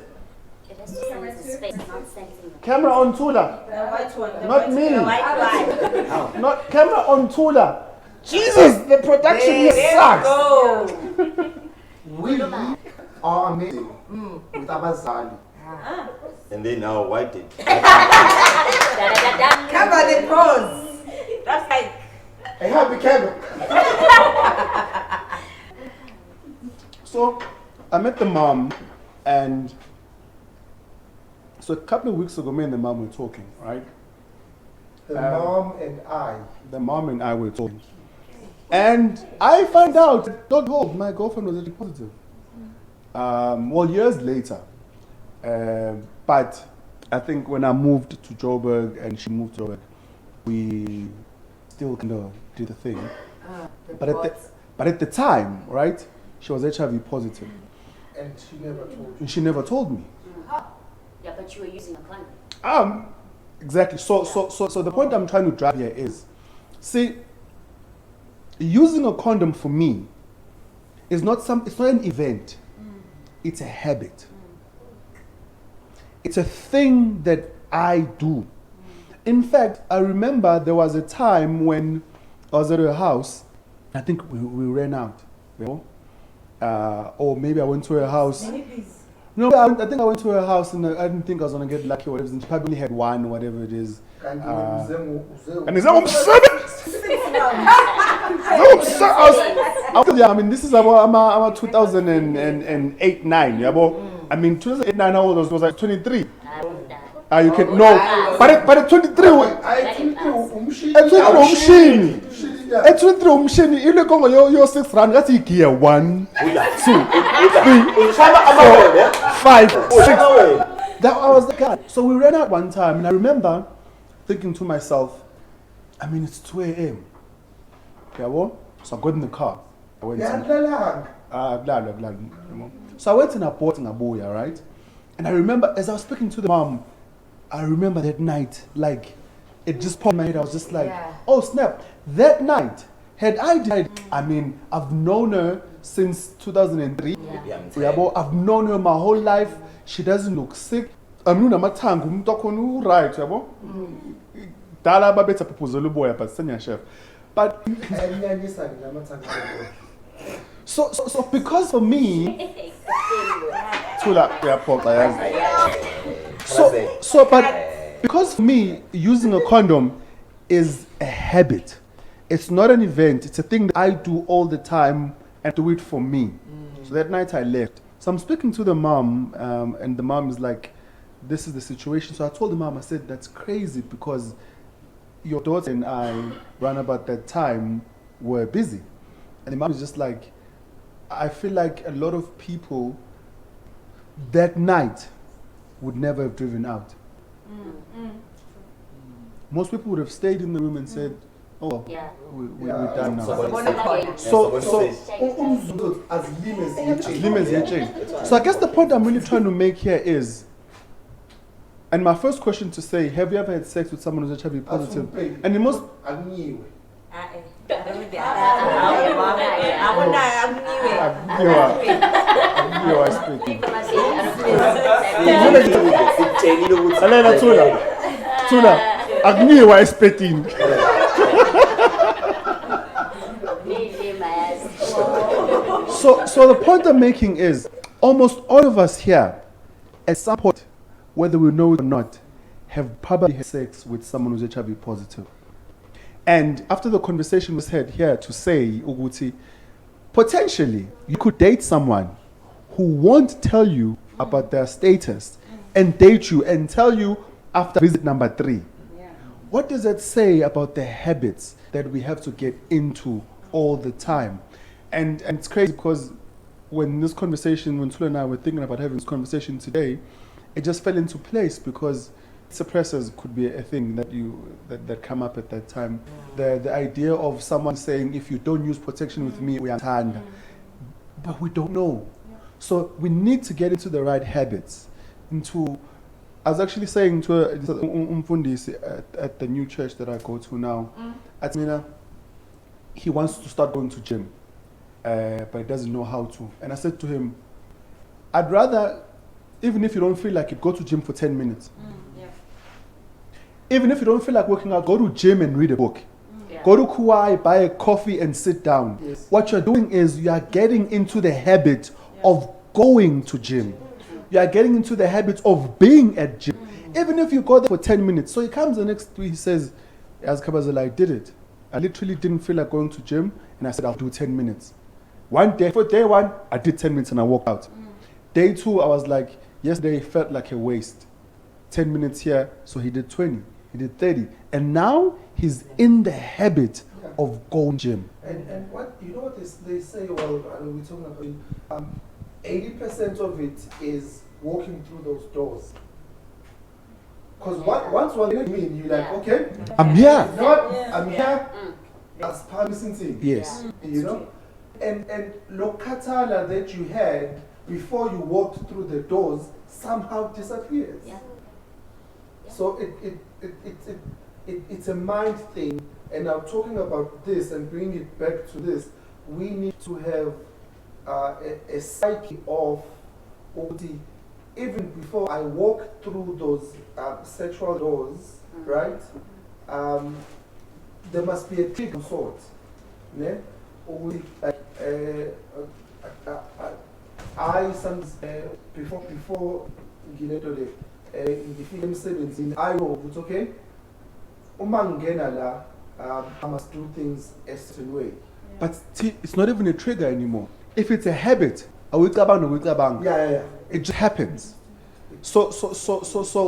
Speaker 7: It has to send us a space, not sending.
Speaker 14: Camera on Tula.
Speaker 4: The white one. The
Speaker 14: Not
Speaker 4: white,
Speaker 14: me.
Speaker 4: The white one.
Speaker 14: Not camera on Tula. Jesus, the production here sucks.
Speaker 4: Go.
Speaker 2: We are amazing with Abazali.
Speaker 5: And then now wiped it.
Speaker 3: Cover the pros.
Speaker 4: That's like.
Speaker 2: I have the camera.
Speaker 14: So I met the mom, and so a couple of weeks ago, me and the mom were talking, right?
Speaker 2: The mom and I.
Speaker 14: The mom and I were talking. And I found out, don't hold, my girlfriend was actually positive. Well, years later. But I think when I moved to Joburg and she moved to Joburg, we still kind of did the thing. But at the time, right, she was HIV positive.
Speaker 2: And she never told you.
Speaker 14: And she never told me.
Speaker 7: Yeah, but you were using a condom.
Speaker 14: Exactly. So the point I'm trying to drive here is, see, using a condom for me is not it's not an event. It's a habit. It's a thing that I do. In fact, I remember there was a time when I was at her house. I think we ran out, you know? Or maybe I went to her house. No, I think I went to her house and I didn't think I was going to get lucky or whatever. She probably had one, whatever it is. And is I mean, this is about 2008, 9. Yeah, I mean, 2008, 9, how old was like 23. You can no, but at 23, at 23, you look over your 6 round. That's gear 1, 2, 3, 4, 5, 6. That I was the guy. So we ran out one time, and I remember thinking to myself, I mean, it's 2 a.m. Yeah, well, so I got in the car. I went So I went and I bought an aboya, right? And I remember, as I was speaking to the mom, I remember that night, like, it just popped in my head. I was just like, oh snap. That night, had I died, I mean, I've known her since 2003. I've known her my whole life. She doesn't look sick. I'm not right, but so because for me, but because for me, using a condom is a habit. It's not an event. It's a thing that I do all the time and do it for me. So that night I left. So I'm speaking to the mom, and the mom is like, this is the situation. So I told the mom, I said, that's crazy because your daughter and I, around about that time, were busy. And the mom is just like, I feel like a lot of people that night would never have driven out. Most people would have stayed in the room and said, oh, we're done now. So I guess the point I'm really trying to make here is, and my first question to say, have you ever had sex with someone who's HIV positive? And the most... So the point I'm making is, almost all of us here, at some point, whether we know it or not, have probably had sex with someone who's HIV positive. And after the conversation was had here to say, Uguti, potentially you could date someone who won't tell you about their status and date you and tell you after visit number 3. What does that say about the habits that we have to get into all the time? And it's crazy because when Tula and I were thinking about having this conversation today, it just fell into place because suppressors could be a thing that come up at that time. The idea of someone saying, if you don't use protection with me, we are turned. But we don't know. So we need to get into the right habits, into I was actually saying to Umfundisi at the new church that I go to now, at Mina, he wants to start going to gym, but he doesn't know how to. And I said to him, I'd rather, even if you don't feel like it, go to gym for 10 minutes. Even if you don't feel like working out, go to gym and read a book. Go to Kauai, buy a coffee and sit down.
Speaker 2: Yes.
Speaker 14: What you're doing is you are getting into the habit of going to gym. You are getting into the habit of being at gym. Even if you go there for 10 minutes. So he comes the next week, he says, as Kabazala, I did it. I literally didn't feel like going to gym, and I said, I'll do 10 minutes. One day, for day one, I did 10 minutes and I walked out. Day two, I was like, yesterday it felt like a waste. 10 minutes here, so he did 20, he did 30. And now he's in the habit of going gym.
Speaker 1: And what, you know what they say, well, we're talking about 80% of it is walking through those doors. Because once one in, you're like, okay,
Speaker 14: I'm here.
Speaker 1: You know what? I'm here. That's promising thing.
Speaker 14: Yes.
Speaker 1: You know? And Lokatala that you had before you walked through the doors somehow disappears. So it's a mind thing. And I'm talking about this and bringing it back to this. We need to have a psyche of even before I walk through those sexual doors, right? There must be a trick of sorts. Yeah? I sometimes before Gileto ngifike emsebenzini I know it's okay. Uma ngena la I must do things a certain way.
Speaker 14: But see, it's not even a trigger anymore. If it's a habit, yeah. It just happens. So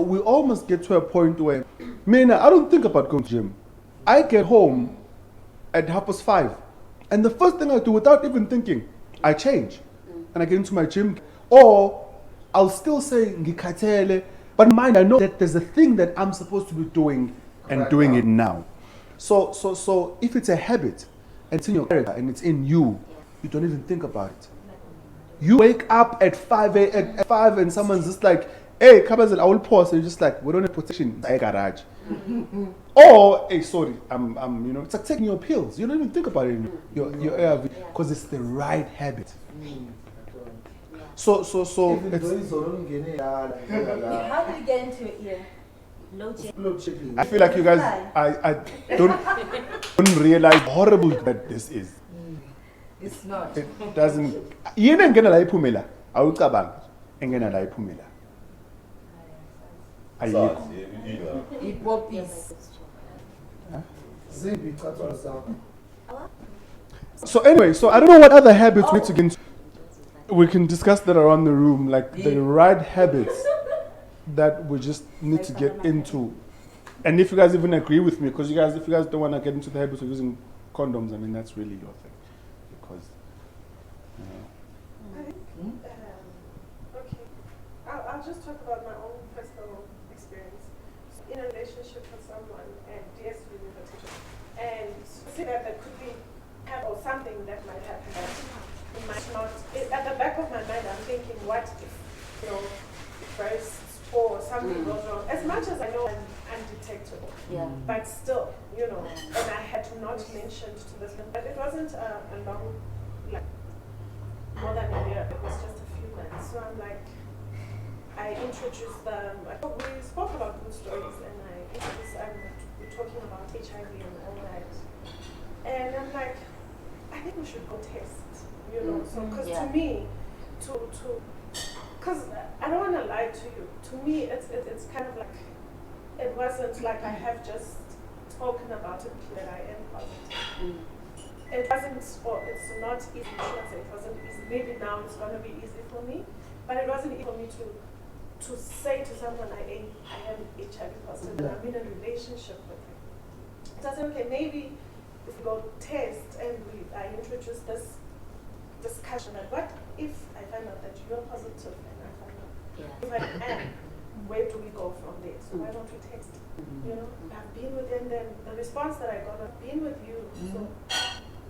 Speaker 14: we almost get to a point where, man, I don't think about going to gym. I get home at 5:30, and the first thing I do without even thinking, I change, and I get into my gym. Or I'll still say ngikhathele, but in mind I know that there's a thing that I'm supposed to be doing and doing it now. So if it's a habit and it's in your character and it's in you, you don't even think about it. You wake up at 5 and someone's just like, hey, Kabazil, I will pause. And you're just like, we don't have protection in the garage. Or, hey, sorry, I'm, it's like taking your pills. You don't even think about it in your ARV because it's the right habit. So it's,
Speaker 4: how did you get into your ear?
Speaker 1: Load shedding.
Speaker 14: I feel like you guys, I don't realize how horrible that this is.
Speaker 3: It's not.
Speaker 14: It doesn't. Yena ngena la iphumela. Awucabanga. Engena la iphumela. Ayikho.
Speaker 3: Ipopis.
Speaker 14: So anyway, so I don't know what other habits we need to get into. We can discuss that around the room, like the right habits that we just need to get into. And if you guys even agree with me, because if you guys don't want to get into the habits of using condoms, I mean, that's really your thing. Because,
Speaker 8: okay, I'll just talk about my own personal experience. In a relationship with someone, and yes, we live a teacher, and see that there could be or something that might happen that it might not. At the back of my mind, I'm thinking, what if, it bursts or something goes wrong? As much as I know I'm undetectable, but still, and I had not mentioned to this, but it wasn't a long, more than a year. It was just a few months. So I'm like, I introduced them. We spoke about good stories, and I introduced them. We're talking about HIV and all that. And I'm like, I think we should go test, So, because to me, because I don't want to lie to you. To me, it's kind of like, it wasn't like I have just spoken about it that I am positive. It wasn't, or it's not easy. I shouldn't say it wasn't easy. Maybe now it's going to be easy for me, but it wasn't easy for me to say to someone I am HIV positive and I'm in a relationship with him. So I said, okay, maybe if we go test and I introduce this discussion that what if I find out that you're positive and I find out if I am, where do we go from there? So why don't we text? I've been with him, then the response that I got, I've been with you, so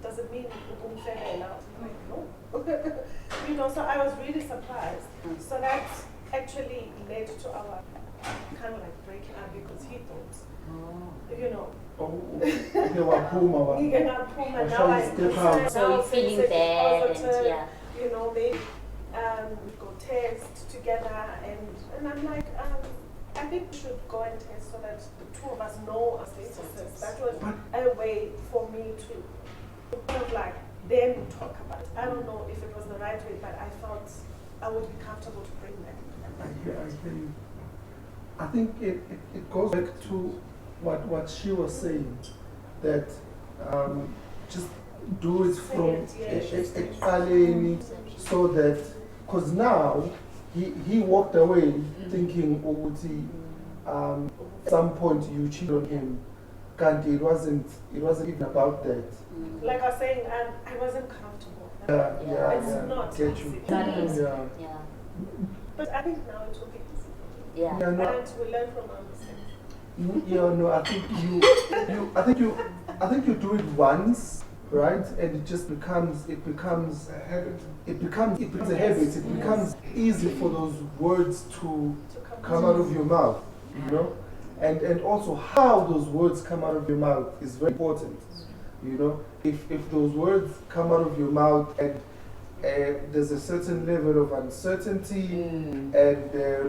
Speaker 8: does it mean you fail out? I'm like, no. So I was really surprised. So that, actually led to our kind of like breaking up because he thought, you know, he cannot pull my now I understand.
Speaker 7: So you're feeling bad and
Speaker 8: you know, maybe we go test together and I'm like, I think we should go and test so that the two of us know our statuses. That was a way for me to kind of like then talk about it. I don't know if it was the right way, but I felt I would be comfortable to bring that.
Speaker 1: I think it goes back to what she was saying, that just do it from early, so that, because now he walked away thinking, at some point you cheated on him. And it wasn't even about that.
Speaker 8: Like I was saying, I wasn't comfortable. It's not
Speaker 1: get
Speaker 8: easy.
Speaker 1: you.
Speaker 8: But I think now it will be easy.
Speaker 1: No,
Speaker 8: And we learn from our mistakes.
Speaker 1: No, I think you do it once, right? And it just becomes a habit. It becomes a habit. It becomes easy for those words to come out of your mouth, you know? And also how those words come out of your mouth is very important, you know? If those words come out of your mouth and there's a certain level of uncertainty and you're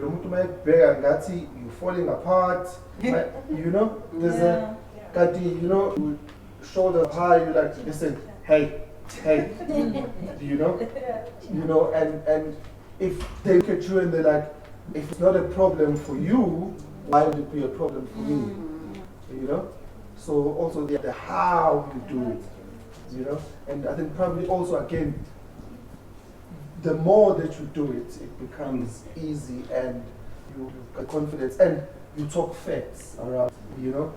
Speaker 1: falling apart, you know? There's you know, shoulders high, you're like, listen, hey, you know? You know, and if they look at you and they're like, if it's not a problem for you, why would it be a problem for me? You know? So also the how you do it, you know? And I think probably also again, the more that you do it, it becomes easy and you get confidence and you talk facts around, you know?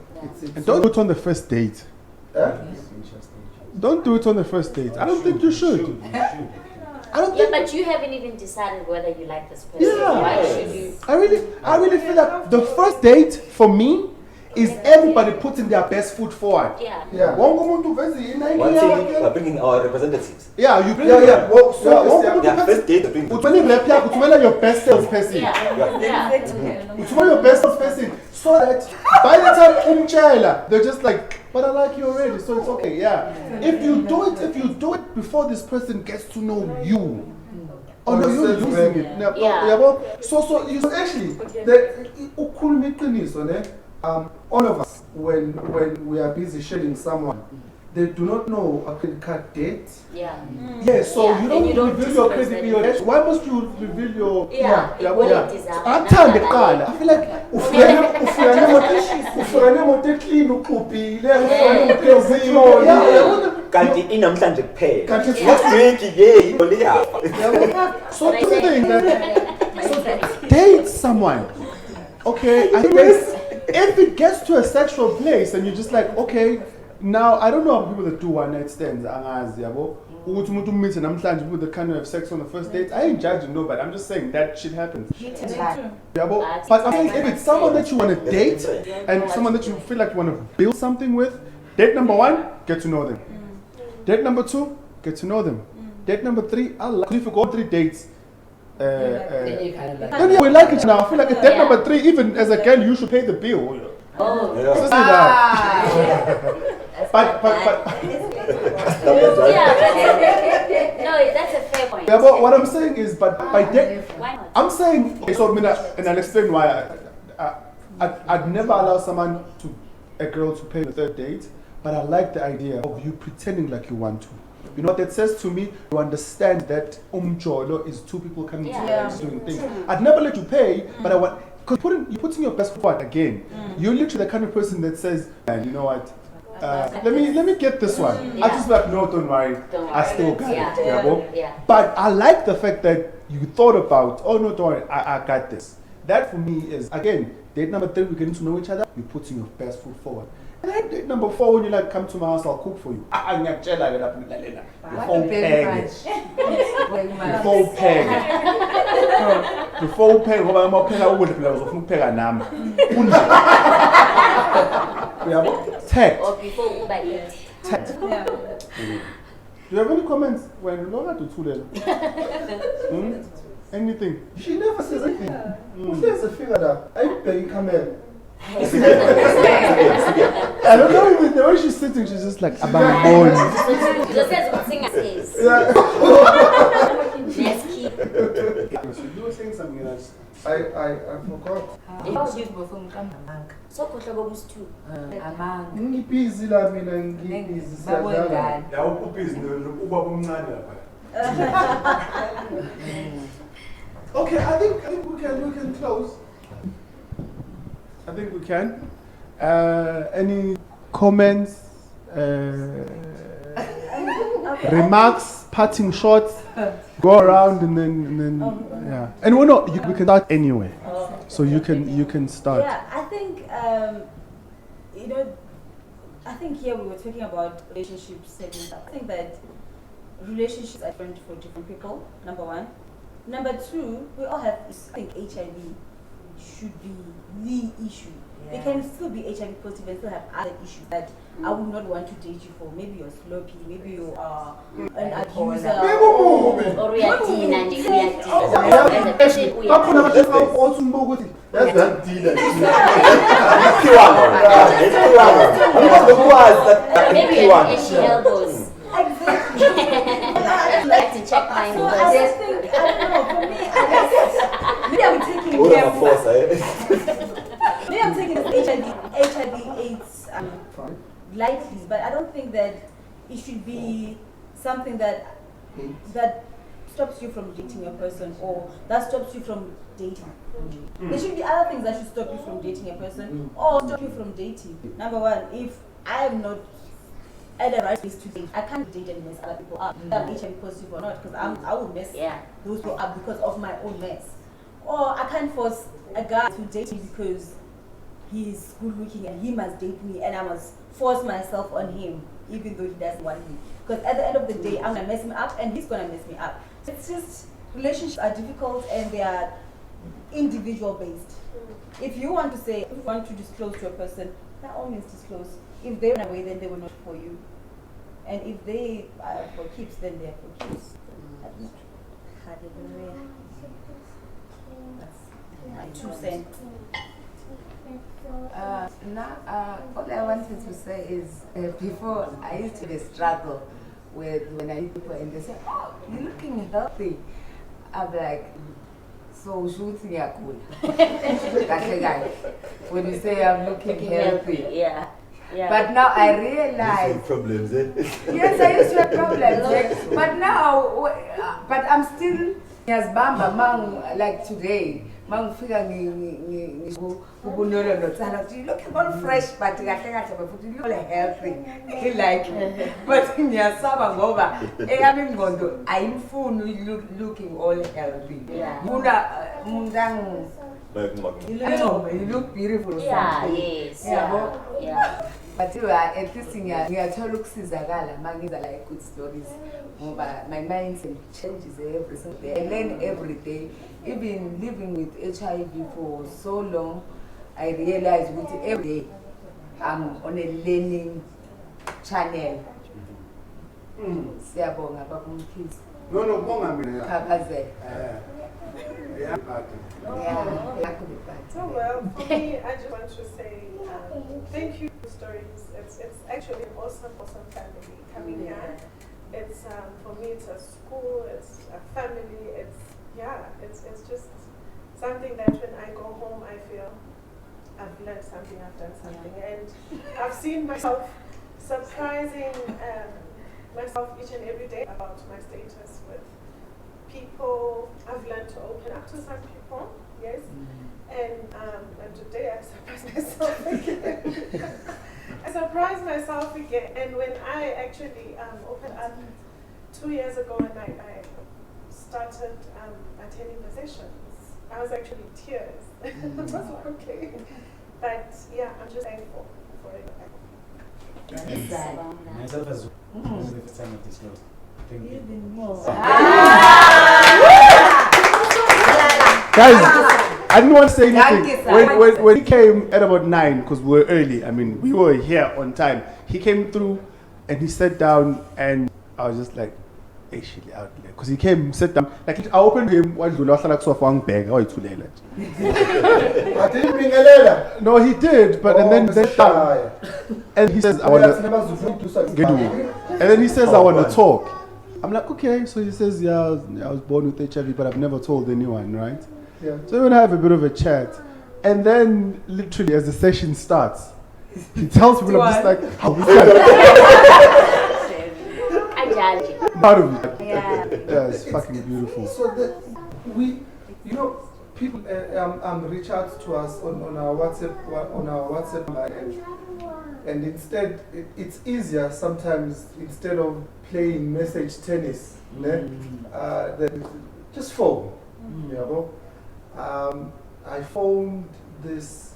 Speaker 14: And don't do it on the first date. Don't do it on the first date. I don't think you should.
Speaker 7: But you haven't even decided whether you like this person. Why should you?
Speaker 14: I really feel like the first date for me is everybody putting their best foot forward.
Speaker 5: One thing, we're bringing our representatives.
Speaker 14: Yeah, you bring
Speaker 5: Well, first date to bring
Speaker 14: your best salesperson. Your best salesperson, so that by the time they're just like, but I like you already, so it's okay. If you do it before this person gets to know you. Oh no, you're losing it. So you actually all of us, when we are busy sharing someone, they do not know a credit card date. So you don't reveal your credit card. Why must you reveal your? I feel like so date someone. Okay, I think if it gets to a sexual place and you're just like, okay, now I don't know people that do one night stands. People that kind of have sex on the first date. I ain't judging nobody. I'm just saying that shit happens. But I think if it's someone that you want to date and someone that you feel like you want to build something with, date number 1, get to know them. Date number 2, get to know them. Date number 3, if you go 3 dates, then we like it now. I feel like at date number 3, even as a girl, you should pay the bill.
Speaker 7: Oh.
Speaker 14: But
Speaker 7: no, that's a fair point.
Speaker 14: But what I'm saying is, but by date, I'm saying, okay, so and I'll explain why. I'd never allow a girl to pay the 3rd date, but I like the idea of you pretending like you want to. You know what that says to me? You understand that umjolo is 2 people coming together doing things. I'd never let you pay, but I want, because you're putting your best foot again. You're literally the kind of person that says, man, you know what? Let me get this one. I just like, no, don't worry. I still got it. But I like the fact that you thought about, oh no, don't worry, I got this. That for me is, again, date number 3, we're getting to know each other. You're putting your best foot forward. And then date number 4, when you like come to my house, I'll cook for you. Before peg, text.
Speaker 7: Or before Uber Eats.
Speaker 14: Text. Do you have any comments when Laura do Anything.
Speaker 1: She never says anything. There's a figure that I pay come in.
Speaker 14: I don't know, with the way she's sitting, she's just like, abandoned.
Speaker 7: Just as what singer says. Let's keep.
Speaker 14: You were saying something else.
Speaker 1: I forgot.
Speaker 7: So Kotlobos too.
Speaker 1: Ngibhizi la mina ngibhizi siyadlala.
Speaker 15: Ya ubhizi ubaba omncane lapha.
Speaker 1: Okay, I think we can close.
Speaker 14: I think we can. Any comments, remarks, parting shots? Go around and then yeah. And we can start anywhere. So you can start.
Speaker 4: Yeah, I think I think here we were talking about relationships, settings. I think that relationships are different for different people. Number one. Number two, we all have. I think HIV should be the issue. It can still be HIV positive and still have other issues that I would not want to date you for. Maybe you're sloppy, maybe you are an abuser,
Speaker 7: or reacting and reacting.
Speaker 1: That's that dealer.
Speaker 7: Maybe you're itchy elbows. I'd like to check mine.
Speaker 4: So I just think, I don't know, for me, maybe I'm taking care of maybe I'm taking HIV AIDS lightly, but I don't think that it should be something that stops you from dating a person or that stops you from dating. There should be other things that should stop you from dating a person or stop you from dating. Number one, if I am not at the right place to date, I can't date and mess other people up. Whether I'm HIV positive or not, because I will mess those people up because of my own mess. Or I can't force a guy to date me because he's good looking and he must date me and I must force myself on him even though he doesn't want me. Because at the end of the day, I'm gonna mess him up and he's gonna mess me up. It's just, relationships are difficult and they are individual based. If you want to disclose to a person, by all means disclose. If they run away, then they were not for you. And if they are for keeps, then they are for keeps. Hallelujah. That's my 2 cents.
Speaker 3: All I wanted to say is before I used to struggle with when I meet people and they say, "Oh, you're looking healthy." I'm like, so shooting ya cool. When you say I'm looking healthy,
Speaker 7: yeah.
Speaker 3: But now I realize
Speaker 5: problems.
Speaker 3: Yes, I used to have problems. But now, but I'm still as bamba mang like today. Mang figure you looking all fresh, but you look healthy. Like, but in your summer over, I'm looking all healthy. You look beautiful.
Speaker 7: Yeah, yes. Yeah.
Speaker 3: But you are at least in your sizagala, mangiza like good stories. My mindset changes every single day. I learn every day. Even living with HIV for so long, I realize with every day I'm on a learning channel. Siyabonga bakumkhizi.
Speaker 15: No, bonga mina.
Speaker 3: Khabaze.
Speaker 15: Yeah.
Speaker 8: Oh well, for me, I just want to say thank you for stories. It's actually an awesome family coming here. It's for me, it's a school, it's a family, it's just something that when I go home, I feel I've learned something, I've done something, and I've seen myself surprising myself each and every day about my status with people. I've learned to open up to some people, yes, and today I surprised myself again. I surprised myself again, and when I actually opened up 2 years ago and I started attending the sessions, I was actually in tears. I was like, okay, but yeah, I'm just thankful for it.
Speaker 6: Myself as well. This is the first time I've disclosed. Thank you.
Speaker 14: Guys, I didn't want to say anything. When he came at about 9, because we were early, I mean, we were here on time. He came through and he sat down and I was just like, actually out there. Because he came, sat down, like I opened him, what do like so far bag, oh it's too late.
Speaker 15: I didn't bring a letter.
Speaker 14: No, he did, but and then he sat down, and he says, I want to, and then he says, I want to talk. I'm like, okay, so he says, yeah, I was born with HIV, but I've never told anyone, right?
Speaker 15: Yeah.
Speaker 14: So we're gonna have a bit of a chat, and then literally as the session starts, he tells people, I'm just like, how we out of it.
Speaker 7: Yeah.
Speaker 14: Yeah, it's fucking beautiful.
Speaker 1: So you know, people reach out to us on our WhatsApp number, and instead it's easier sometimes, instead of playing message tennis, then just phone. You know? I phoned this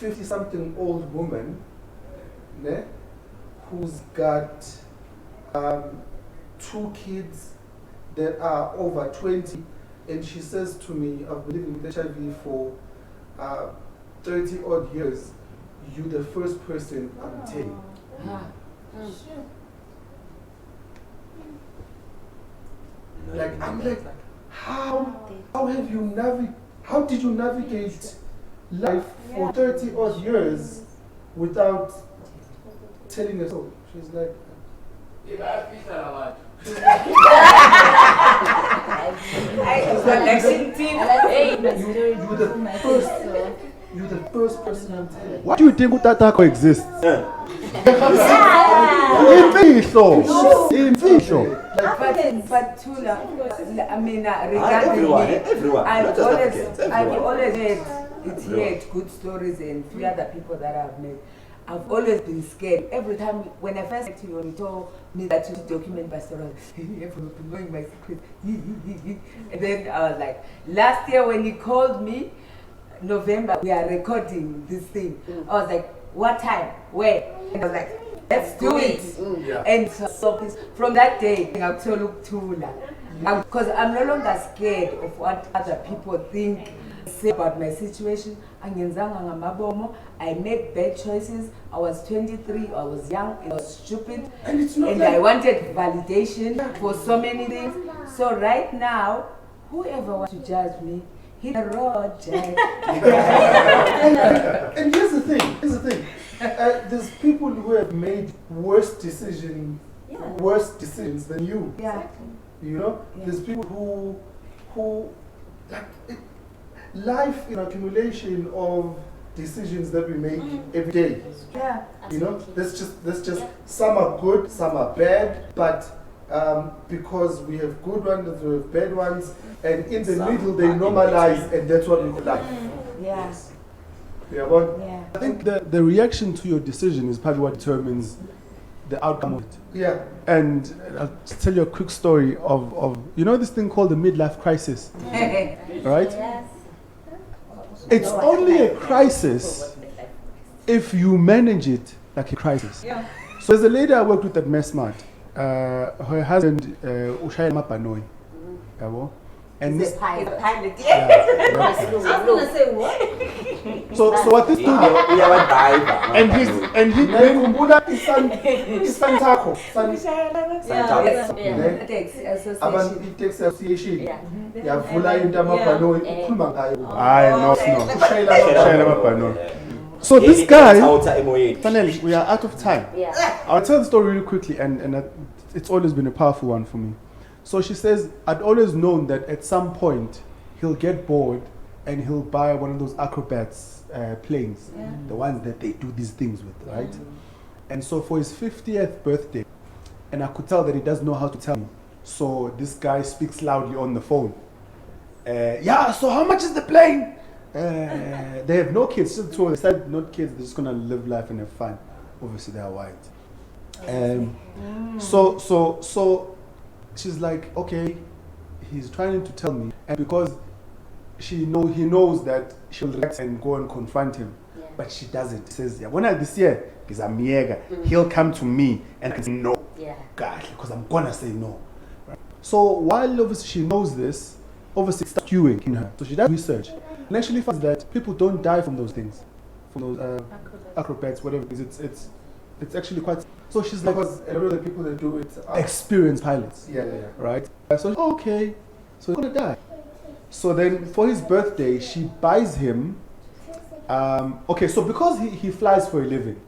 Speaker 1: 50-something old woman, who's got 2 kids that are over 20, and she says to me, I've been living with HIV for 30 odd years. You're the first person I'm telling. Like, I'm like, how did you navigate life for 30 odd years without telling us all? She's like, you're the first person I'm telling.
Speaker 14: What do you think Utatako exists?
Speaker 3: But Tula, I mean, regarding
Speaker 5: everyone,
Speaker 3: I've always heard good stories and 3 other people that I've met. I've always been scared. Every time when I first met you, you told me that you document my story, knowing my secret. And then I was like, last year when he called me, November, we are recording this thing. I was like, what time? Where? And I was like, let's do it. And so from that day, I'm so look Tula. Because I'm no longer scared of what other people think, say about my situation. I made bad choices. I was 23, I was young, I was stupid, and I wanted validation for so many things. So right now, whoever wants to judge me, hit the road, Jack.
Speaker 1: And here's the thing. There's people who have made worse decisions than you.
Speaker 3: Yeah.
Speaker 1: You know, there's people who like life in accumulation of decisions that we make every day.
Speaker 3: Yeah.
Speaker 1: You know, that's just some are good, some are bad, but because we have good ones, we have bad ones, and in the middle they normalize, and that's what we call life.
Speaker 3: Yeah.
Speaker 1: Yeah.
Speaker 14: I think the reaction to your decision is probably what determines the outcome of it.
Speaker 1: Yeah.
Speaker 14: And I'll just tell you a quick story of you know this thing called the midlife crisis, right?
Speaker 3: Yes.
Speaker 14: It's only a crisis if you manage it like a crisis.
Speaker 3: Yeah.
Speaker 14: So there's a lady I worked with at Messmart. Her husband, Ushaya Mapanoi. And this,
Speaker 3: pilot.
Speaker 14: yeah.
Speaker 4: I was gonna say what?
Speaker 14: So what this dude, and he
Speaker 1: It's Santako. Taxi Association. Yavula intamapano ukukhuluma ngayo.
Speaker 14: I know. So this guy, finally, we are out of time.
Speaker 7: Yeah.
Speaker 14: I'll tell the story really quickly, and it's always been a powerful one for me. So she says, I'd always known that at some point he'll get bored and he'll buy one of those acrobats planes, the ones that they do these things with, right? And so for his 50th birthday, and I could tell that he doesn't know how to tell me. So this guy speaks loudly on the phone. Yeah, so how much is the plane? They have no kids. Just told, they said not kids, they're just gonna live life and have fun. Obviously they are white. So she's like, okay, he's trying to tell me, and because he knows that she'll react and go and confront him, but she doesn't. She says, yeah, when I this year, because I'm Miega, he'll come to me and I say no, God, because I'm gonna say no. Right? So while obviously she knows this, obviously it's skewing in her. So she does research and actually finds that people don't die from those things, from those acrobats, whatever. It's It's actually quite. So she's like, because a lot of the people that do it are experienced pilots.
Speaker 15: Yeah.
Speaker 14: Right? So, okay, so he's gonna die. So then for his birthday, she buys him. Okay, so because he flies for a living,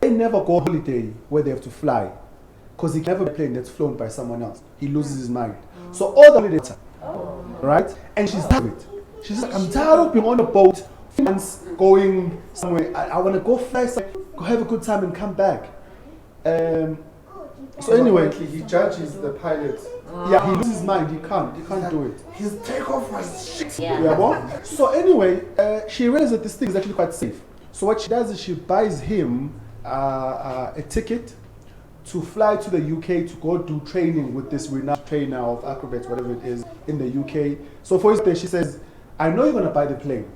Speaker 14: they never go on holiday where they have to fly. Because he can never be a plane that's flown by someone else. He loses his mind. So all the holidays, right? And she's tired of it. She's like, I'm tired of being on a boat, months going somewhere. I want to go fly somewhere, go have a good time and come back. So anyway,
Speaker 15: he judges the pilot.
Speaker 14: Yeah, he loses his mind. He can't do it.
Speaker 15: His takeoff was shit.
Speaker 14: Yeah, well, so anyway, she realizes that this thing is actually quite safe. So what she does is she buys him a ticket to fly to the UK to go do training with this renowned trainer of acrobats, whatever it is, in the UK. So for his day, she says, I know you're going to buy the plane.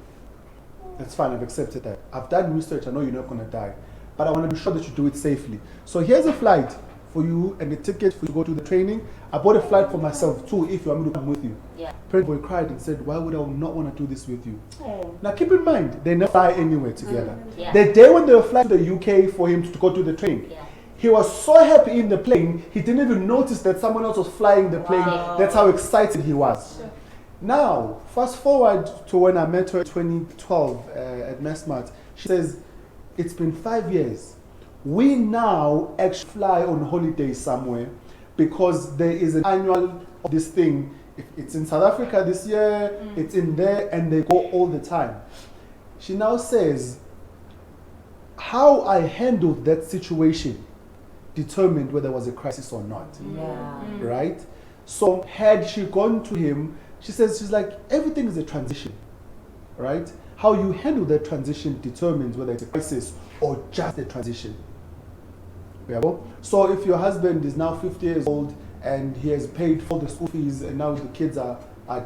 Speaker 14: That's fine, I've accepted that. I've done research, I know you're not going to die. But I want to be sure that you do it safely. So here's a flight for you and a ticket for you to go to the training. I bought a flight for myself too, if you want me to come with you.
Speaker 7: Yeah.
Speaker 14: Parent boy cried and said, why would I not want to do this with you?
Speaker 12: Oh.
Speaker 14: Now keep in mind, they never fly anywhere together.
Speaker 7: Yeah.
Speaker 14: The day when they were flying to the UK for him to go to the training, he was so happy in the plane, he didn't even notice that someone else was flying the plane.
Speaker 7: Wow.
Speaker 14: That's how excited he was.
Speaker 12: Sure.
Speaker 14: Now, fast forward to when I met her in 2012 at Messmart. She says, it's been 5 years. We now actually fly on holiday somewhere because there is an annual of this thing. It's in South Africa this year, it's in there, and they go all the time. She now says, how I handled that situation determined whether there was a crisis or not.
Speaker 3: Yeah.
Speaker 14: Right? So had she gone to him, she says, she's like, everything is a transition. Right? How you handle that transition determines whether it's a crisis or just a transition. Yeah, well, so if your husband is now 50 years old and he has paid for the school fees and now the kids are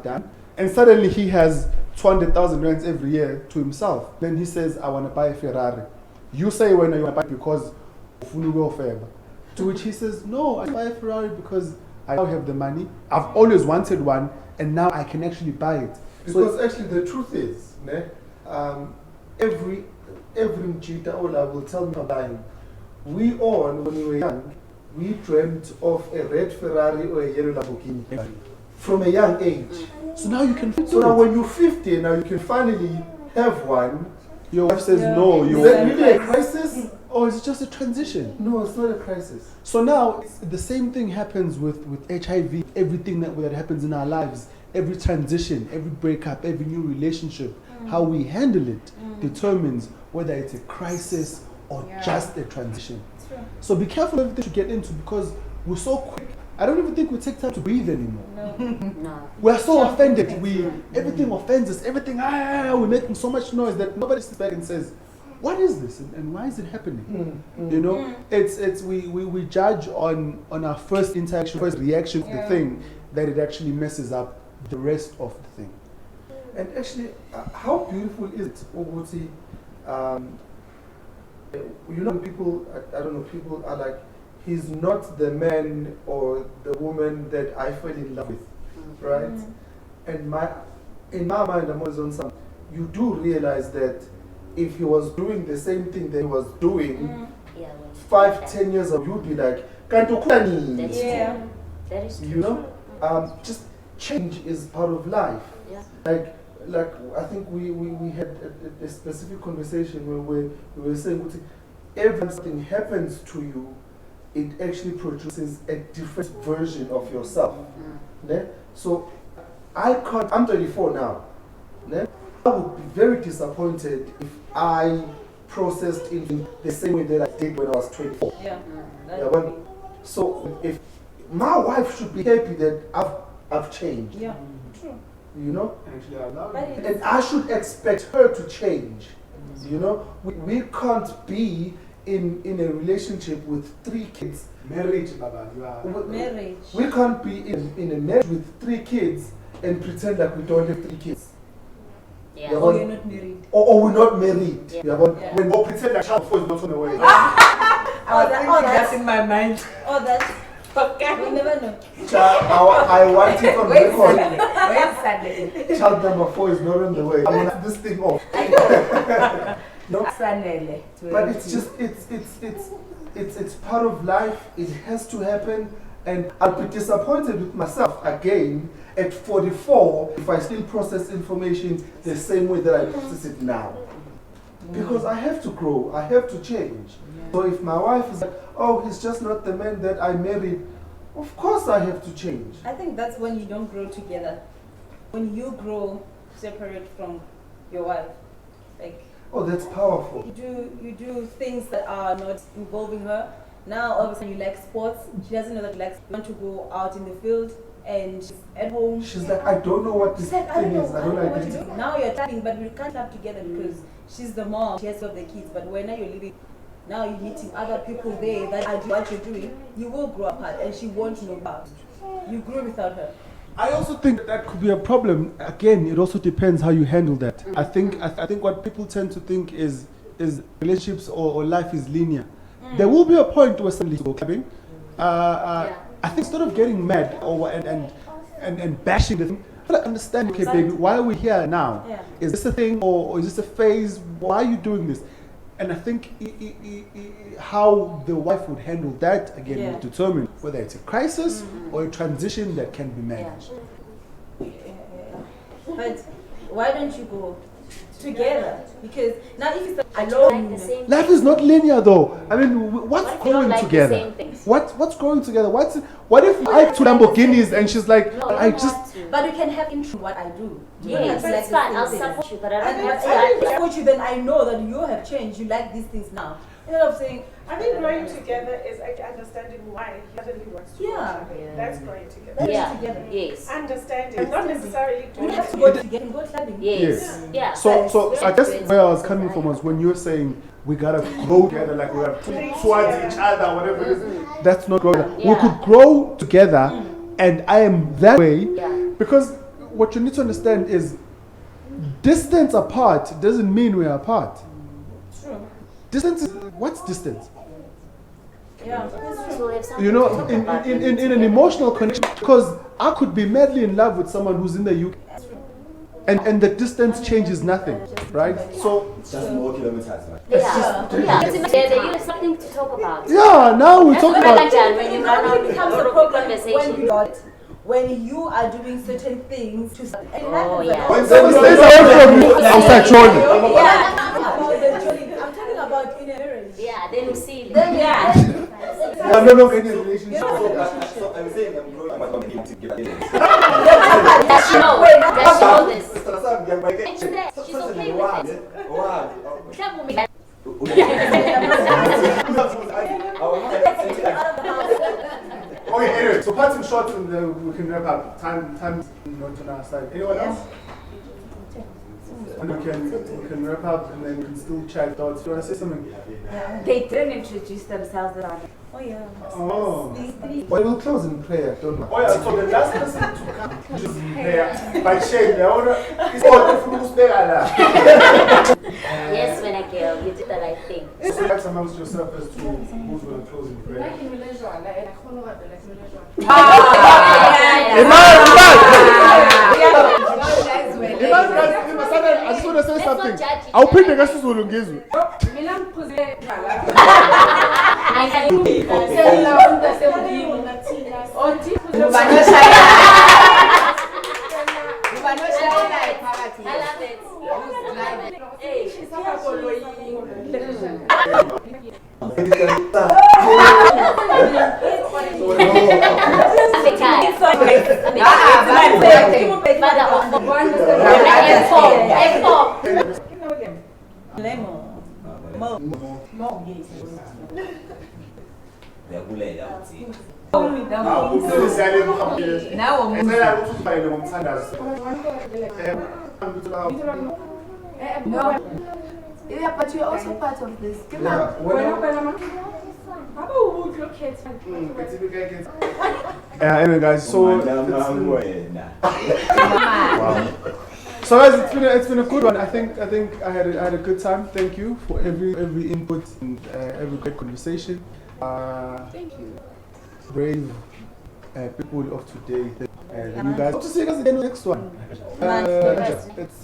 Speaker 14: done, and suddenly he has 200,000 rands every year to himself, then he says, I want to buy a Ferrari. You say, when you want to buy it because of welfare. To which he says, no, I buy a Ferrari because I now have the money. I've always wanted one and now I can actually buy it.
Speaker 15: Because actually the truth is, every Mchita Ola will tell me about him. We all, when we were young, we dreamt of a red Ferrari or a yellow Lamborghini from a young age.
Speaker 14: So now you can.
Speaker 15: So now when you're 50, now you can finally have one.
Speaker 14: Your wife says no.
Speaker 15: Is that really a crisis?
Speaker 14: Or is it just a transition?
Speaker 15: No, it's not a crisis.
Speaker 14: So now the same thing happens with HIV. Everything that happens in our lives, every transition, every breakup, every new relationship, how we handle it determines whether it's a crisis or just a transition.
Speaker 12: True.
Speaker 14: So be careful of everything you get into because we're so quick. I don't even think we take time to breathe anymore.
Speaker 7: No.
Speaker 14: We're so offended. Everything offends us. Everything, we're making so much noise that nobody sits back and says, what is this and why is it happening? You know, we judge on our first interaction, first reaction to the thing, that it actually messes up the rest of the thing.
Speaker 15: And actually, how beautiful is it, Oguti? You know, people, I don't know, people are like, he's not the man or the woman that I fell in love with, right? And in my mind, I'm always on something. You do realize that if he was doing the same thing that he was doing 5-10 years ago, you'd be like, Kantokulani.
Speaker 7: Yeah. That is true.
Speaker 15: You know, just change is part of life.
Speaker 7: Yeah.
Speaker 15: Like I think we had a specific conversation where we were saying, every time something happens to you, it actually produces a different version of yourself. Yeah? So I'm 34 now. Yeah? I would be very disappointed if I processed in the same way that I did when I was 24.
Speaker 4: Yeah.
Speaker 15: So if my wife should be happy that I've changed.
Speaker 12: Yeah. True.
Speaker 15: You know?
Speaker 14: Actually, I love
Speaker 12: it.
Speaker 15: And I should expect her to change. You know? We can't be in a relationship with 3 kids.
Speaker 14: Marriage, Baba.
Speaker 4: Marriage.
Speaker 15: We can't be in a marriage with 3 kids and pretend like we don't have 3 kids.
Speaker 7: Yeah.
Speaker 4: Or you're not married.
Speaker 15: Or we're not married.
Speaker 7: Yeah.
Speaker 15: When we pretend like child 4 is not on the way.
Speaker 3: I was thinking that's in my mind.
Speaker 4: Oh, that's okay. You never know.
Speaker 15: I want it on
Speaker 3: Wait
Speaker 15: record.
Speaker 3: Sunday.
Speaker 15: Child number 4 is not on the way. I'm gonna have this thing off. No.
Speaker 3: Asanele to
Speaker 15: But
Speaker 3: it.
Speaker 15: it's just it's part of life. It has to happen, and I'll be disappointed with myself again at 44 if I still process information the same way that I process it now. Because I have to grow, I have to change. So if my wife is like, oh, he's just not the man that I married, of course I have to change.
Speaker 4: I think that's when you don't grow together. When you grow separate from your wife, like.
Speaker 15: Oh, that's powerful.
Speaker 4: You do things that are not involving her. Now all of a sudden you like sports. She doesn't know that you like. You want to go out in the field and she's at home.
Speaker 15: She's like, I don't know what this thing is. I don't
Speaker 4: what
Speaker 15: like
Speaker 4: to
Speaker 15: it.
Speaker 4: do. Now you're clapping, but we can't clap together because she's the mom. She has to have the kids. But when now you're living, now you're meeting other people there that are doing what you're doing. You will grow apart, and she won't know about. You grew without her.
Speaker 14: I also think that could be a problem. Again, it also depends how you handle that. I think what people tend to think is relationships or life is linear. There will be a point where somebody will go clubbing. I think instead of getting mad and bashing the thing, I understand. Okay, baby, why are we here now?
Speaker 4: Yeah.
Speaker 14: Is this a thing or is this a phase? Why are you doing this? And I think how the wife would handle that again would determine whether it's a crisis or a transition that can be managed.
Speaker 4: But why don't you go together? Because now if it's alone,
Speaker 14: Life is not linear though. I mean, what's
Speaker 7: What if you don't
Speaker 14: growing
Speaker 7: like the
Speaker 14: together?
Speaker 7: same things?
Speaker 14: What's growing together? What if I have two Lamborghinis and she's like,
Speaker 7: No,
Speaker 14: I
Speaker 7: you don't
Speaker 14: just
Speaker 7: have to.
Speaker 4: but you can have interest in what I do. You don't
Speaker 7: Yes,
Speaker 4: have to
Speaker 7: that's
Speaker 4: like
Speaker 7: fine.
Speaker 4: the
Speaker 7: I'll
Speaker 4: same
Speaker 7: support
Speaker 4: things.
Speaker 7: you, but I don't have to
Speaker 4: I
Speaker 7: like
Speaker 4: support you, then I know that you have changed. You like these things now. Instead of saying,
Speaker 8: I think growing together is like understanding why he suddenly wants to go clubbing. That's growing together.
Speaker 4: That's
Speaker 7: Yeah.
Speaker 4: together.
Speaker 7: Yes.
Speaker 8: Understanding, not necessarily
Speaker 4: You
Speaker 8: doing
Speaker 4: don't have to
Speaker 8: it.
Speaker 4: go together and go clubbing.
Speaker 7: Yes. Yeah.
Speaker 14: So I guess where I was coming from was when you're saying we gotta grow together, like we gotta push towards each other, whatever it is. That's not growing. We could grow together, and I am that way because what you need to understand is distance apart doesn't mean we're apart.
Speaker 4: True.
Speaker 14: Distance is what's distance?
Speaker 4: Yeah.
Speaker 7: So if something
Speaker 14: You
Speaker 7: to
Speaker 14: know,
Speaker 7: talk
Speaker 14: in
Speaker 7: about,
Speaker 14: an emotional connection, because I could be madly in love with someone who's in the UK, and the distance changes nothing, right? So
Speaker 5: Just more kilometers, man.
Speaker 7: there is something to talk about.
Speaker 14: yeah, now we
Speaker 7: That's
Speaker 14: talk
Speaker 7: what I
Speaker 14: about.
Speaker 7: like that when you run out
Speaker 4: It becomes
Speaker 7: of
Speaker 4: a problem
Speaker 7: conversation.
Speaker 4: when you are doing certain things to and
Speaker 7: Oh, yeah.
Speaker 14: When someone stays away from you, I'll start trolling.
Speaker 4: Yeah, about the trolling. I'm talking about in a marriage.
Speaker 7: Yeah, then we see.
Speaker 4: Then
Speaker 14: I'm no longer in a relationship.
Speaker 5: So I'm saying I'm growing my community.
Speaker 7: Does she know? Does she know this? And she's okay with it. Club will make
Speaker 14: Okay, anyway, so parting shots and we can wrap up. Time is not on our side. Anyone else? And we can wrap up and then we can still chat thoughts. You want to say something?
Speaker 3: They didn't introduce themselves.
Speaker 4: Oh yeah.
Speaker 14: Oh.
Speaker 4: These three.
Speaker 15: Well, we'll close in prayer, don't we?
Speaker 14: Oh yeah, so the last person to come just there by shame, the owner is all the food
Speaker 7: Yes, when I go, you did the right thing.
Speaker 14: So perhaps amongst yourself as to who's going to close in prayer. I just want to say something. I'll pick the guys who will engage you.
Speaker 11: No. Yeah, but you're also part of this.
Speaker 14: Anyway, guys, so so guys, it's been a good one. I think I had a good time. Thank you for every input and every great conversation.
Speaker 11: Thank you.
Speaker 14: Brave people of today. And you guys, hope to see you guys again in the next one.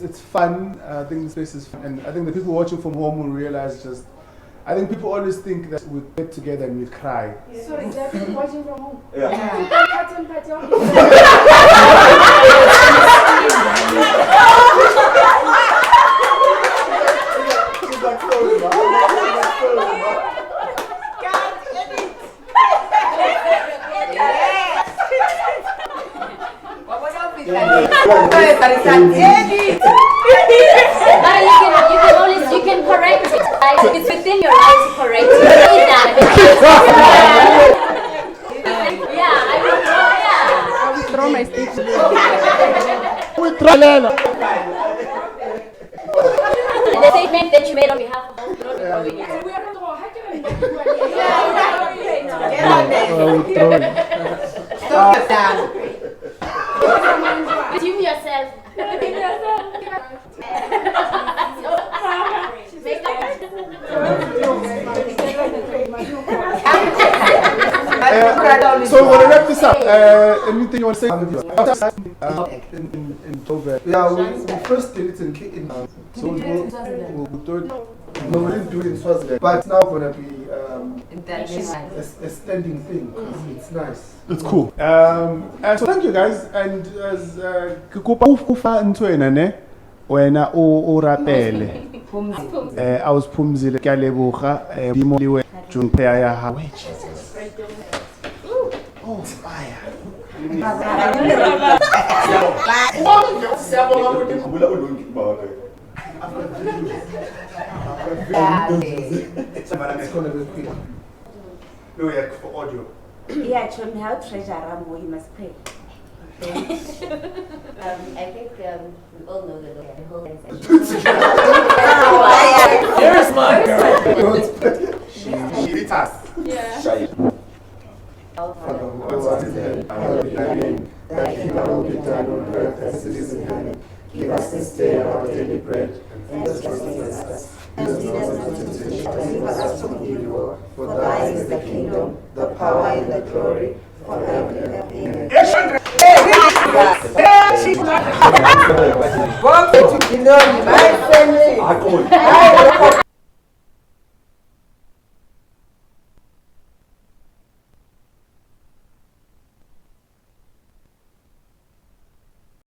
Speaker 14: It's fun. I think this place is fun. And I think the people watching from home will realize just, I think people always think that we get together and we cry.
Speaker 12: Yeah. So exactly watching from home.
Speaker 14: Yeah.
Speaker 7: You can correct it. It's within your right to correct it. Yeah,
Speaker 12: I withdraw my statement.
Speaker 7: The statement that you made on behalf of all people. Resume yourself.
Speaker 14: So we're going to wrap this up. Anything you want to say? In Dover.
Speaker 15: Yeah, we first did it in so we'll do it. No, we didn't do it in Swaziland, but it's now going to be a standing thing. It's nice.
Speaker 14: It's cool. So thank you guys. And as kukupa ntwena ne wena o rapele. I was Pumzile ke a leboga bimoliwe junpea ya ha. Oh, fire.
Speaker 15: It's going to be quick.
Speaker 14: No, yeah, for audio.
Speaker 11: Yeah, Chum, how treasure you must pay.
Speaker 7: I think we all know the whole
Speaker 14: Here's my girl. She beat us.
Speaker 12: Yeah.
Speaker 15: Father, who art in heaven, hallowed be thy name. Thy kingdom be done on earth as it is in heaven. Give us this day our daily bread, and forgive us and lead us not into temptation, but deliver us from evil. For thine is the kingdom, the power, and the glory, forever and ever. Amen.
Speaker 3: Welcome to my family.